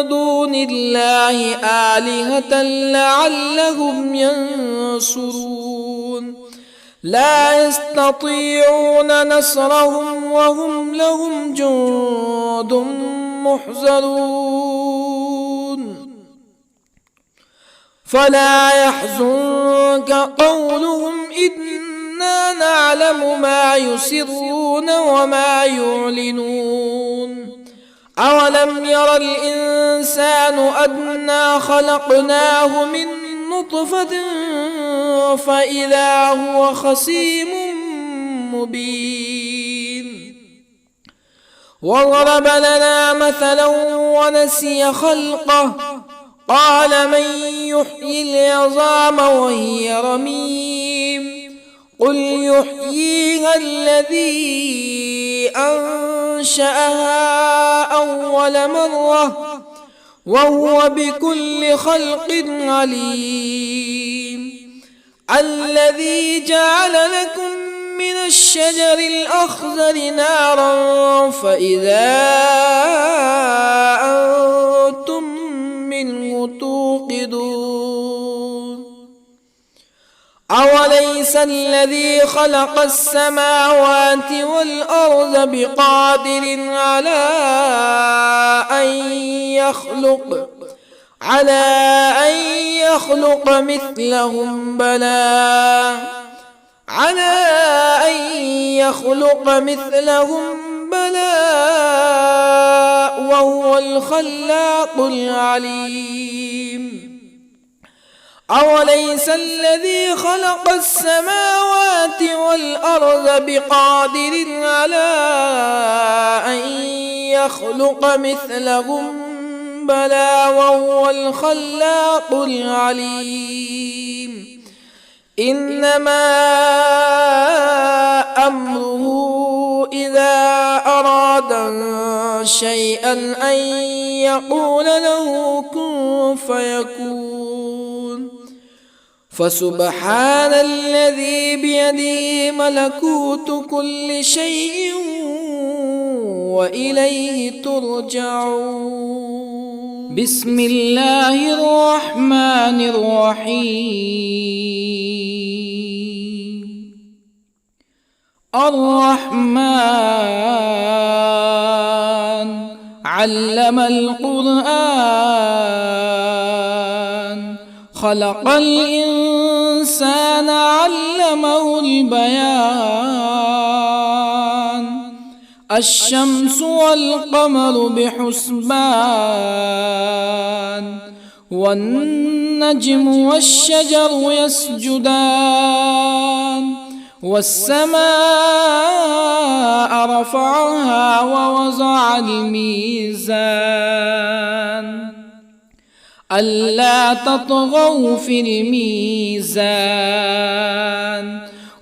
دون الله آلهة لعلهم ينصرون لا يستطيعون نصرهم وهم لهم جند محضرون فلا يحزنك قولهم إنا نعلم ما يسرون وما يعلنون أولم ير الإنسان أنا خلقناه من نطفة فإذا هو خصيم مبين وضرب لنا مثلا ونسي خلقه قال من يحيي العظام وهي رميم قل يحييها الذي أنشأها أول مرة وهو بكل خلق عليم الذي جعل لكم من الشجر الأخضر نارا فإذا أنتم منه توقدون أوليس الذي خلق السماوات والأرض بقادر على أن يخلق مثلهم بلى وهو الخلاق العليم أوليس الذي خلق السماوات والأرض بقادر على أن يخلق مثلهم بلى وهو الخلاق العليم إنما أمره إذا أراد شيئا أن يقول له كن فيكون فسبحان الذي بيده ملكوت كل شيء وإليه ترجعون. بسم الله الرحمن الرحيم. الرحمن علم القرآن خلق الإنسان علمه البيان الشمس والقمر بحسبان والنجم والشجر يسجدان والسماء رفعها ووضع الميزان ألا تطغوا في الميزان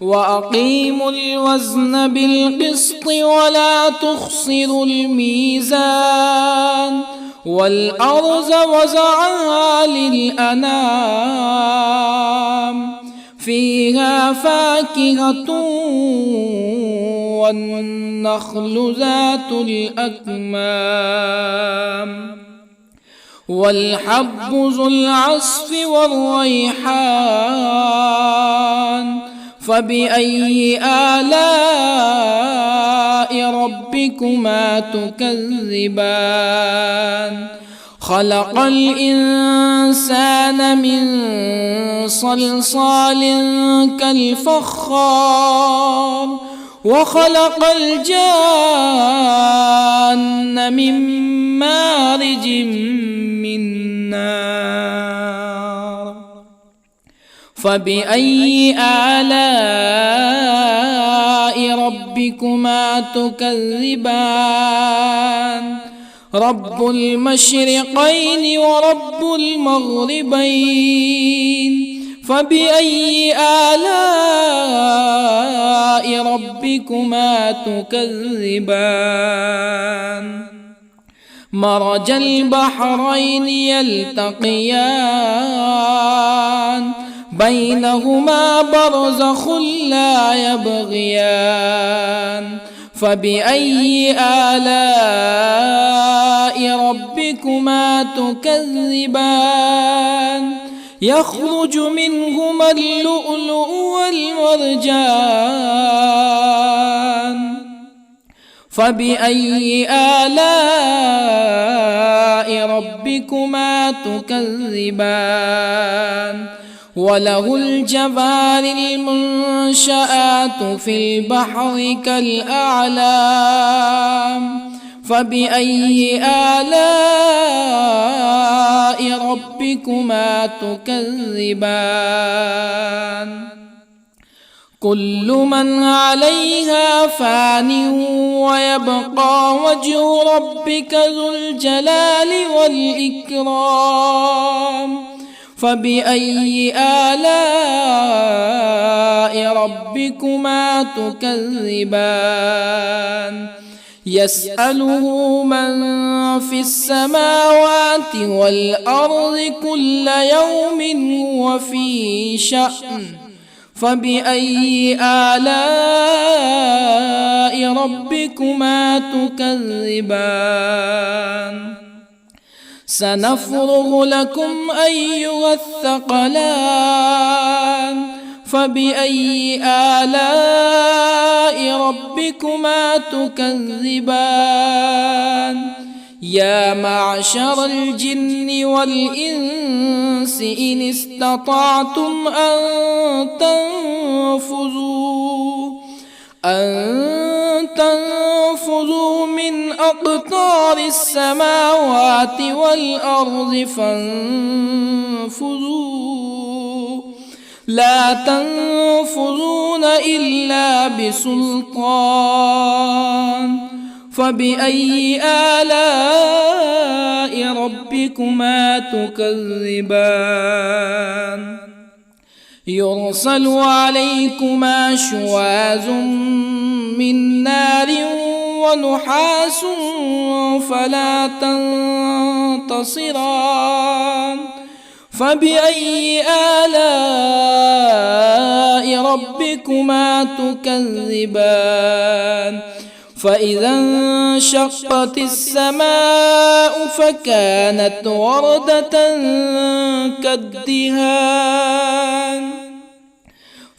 وأقيموا الوزن بالقسط ولا تخسروا الميزان والأرض وضعها للأنام فيها فاكهة والنخل ذات الأكمام والحب ذو العصف والريحان فبأي آلاء ربكما تكذبان خلق الإنسان من صلصال كالفخار وخلق الجان من مارج من نار فبأي آلاء ربكما تكذبان رب المشرقين ورب المغربين فبأي آلاء ربكما تكذبان مرج البحرين يلتقيان بينهما برزخ لا يبغيان فبأي آلاء ربكما تكذبان يخرج منهما اللؤلؤ والمرجان فبأي آلاء ربكما تكذبان وله الجوار المنشآت في البحر كالأعلام فبأي آلاء ربكما تكذبان كل من عليها فان ويبقى وجه ربك ذو الجلال والإكرام فبأي آلاء ربكما تكذبان يسأله من في السماوات والأرض كل يوم هو في شأن فبأي آلاء ربكما تكذبان سنفرغ لكم أيها الثقلان فبأي آلاء ربكما تكذبان يا معشر الجن والإنس إن استطعتم أن تنفذوا من أقطار السماوات والأرض فانفذوا لا تنفذون إلا بسلطان فبأي آلاء ربكما تكذبان يرسل عليكما شواظ من نار ونحاس فلا تنتصران فبأي آلاء ربكما تكذبان فإذا انشقت السماء فكانت وردة كالدهان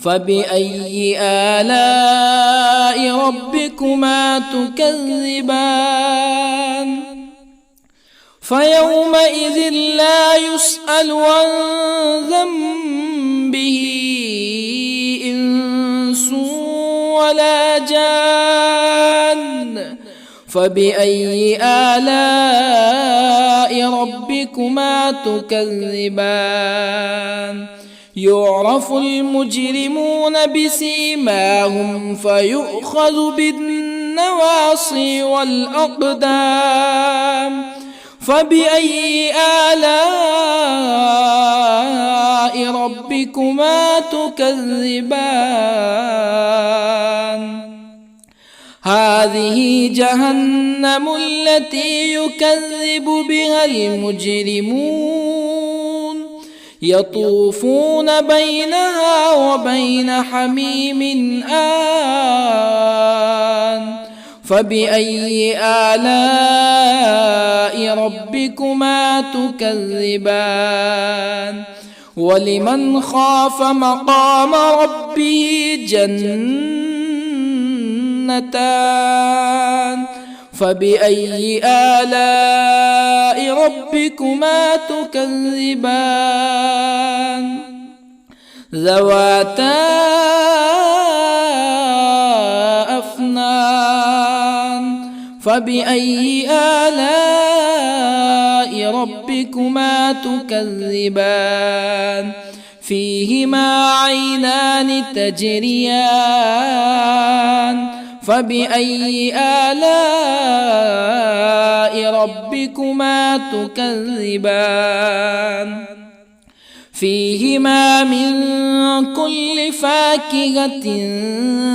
فبأي آلاء ربكما تكذبان فيومئذ لا يسأل عن ذنبه إنس ولا جان فبأي آلاء ربكما تكذبان يعرف المجرمون بسيماهم فيؤخذ بالنواصي والأقدام فبأي آلاء ربكما تكذبان هذه جهنم التي يكذب بها المجرمون يطوفون بينها وبين حميم آن فبأي آلاء ربكما تكذبان ولمن خاف مقام ربه جنتان فبأي آلاء ربكما تكذبان ذواتا أفنان فبأي آلاء ربكما تكذبان فيهما عينان تجريان فبأي آلاء ربكما تكذبان فيهما من كل فاكهة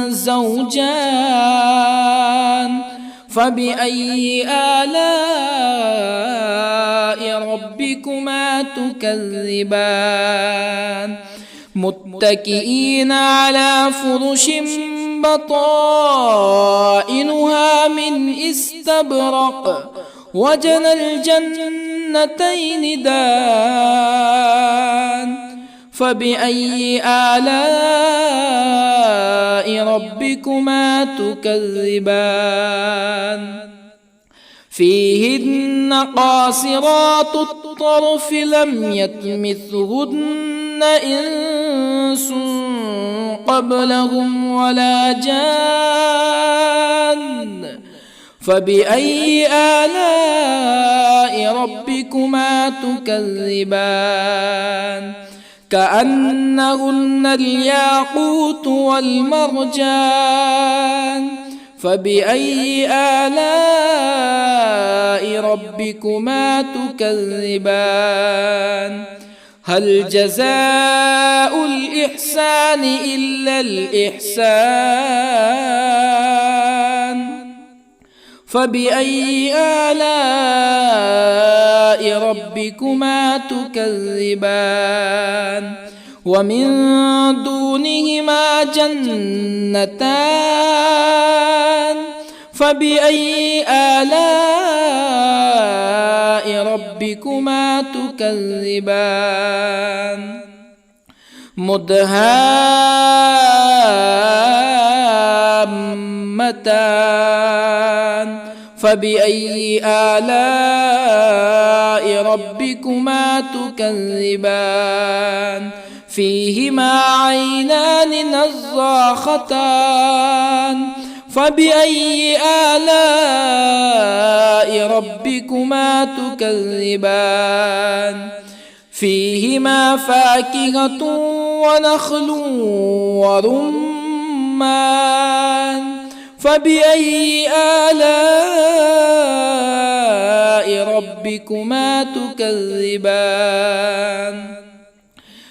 زوجان فبأي آلاء ربكما تكذبان متكئين على فرش بطائنها من استبرق وجنى الجنتين دان فبأي آلاء ربكما تكذبان فيهن قاصرات الطرف لم يطمثهن إنس قبلهم ولا جان فبأي آلاء ربكما تكذبان كأنهن الياقوت والمرجان فبأي آلاء ربكما تكذبان هل جزاء الإحسان إلا الإحسان فبأي آلاء ربكما تكذبان ومن دونهما جنتان فبأي آلاء ربكما تكذبان مدهامتان فبأي آلاء ربكما تكذبان فيهما عينان نضاختان فبأي آلاء ربكما تكذبان فيهما فاكهة ونخل ورمان فبأي آلاء ربكما تكذبان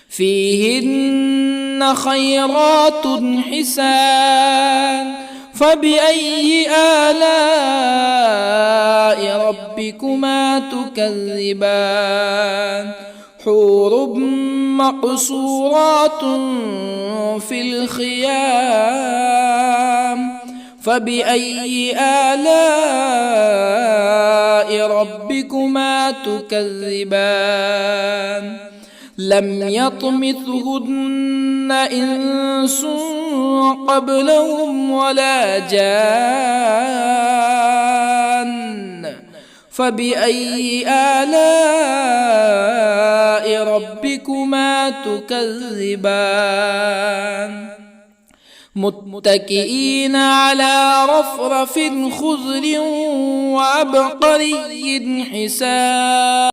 فيهن خيرات حسان فبأي آلاء ربكما تكذبان حور مقصورات في الخيام فبأي آلاء ربكما تكذبان لم يطمثهن إنس قبلهم ولا جان فبأي آلاء ربكما تكذبان متكئين على رفرف خضر وعبقري حسان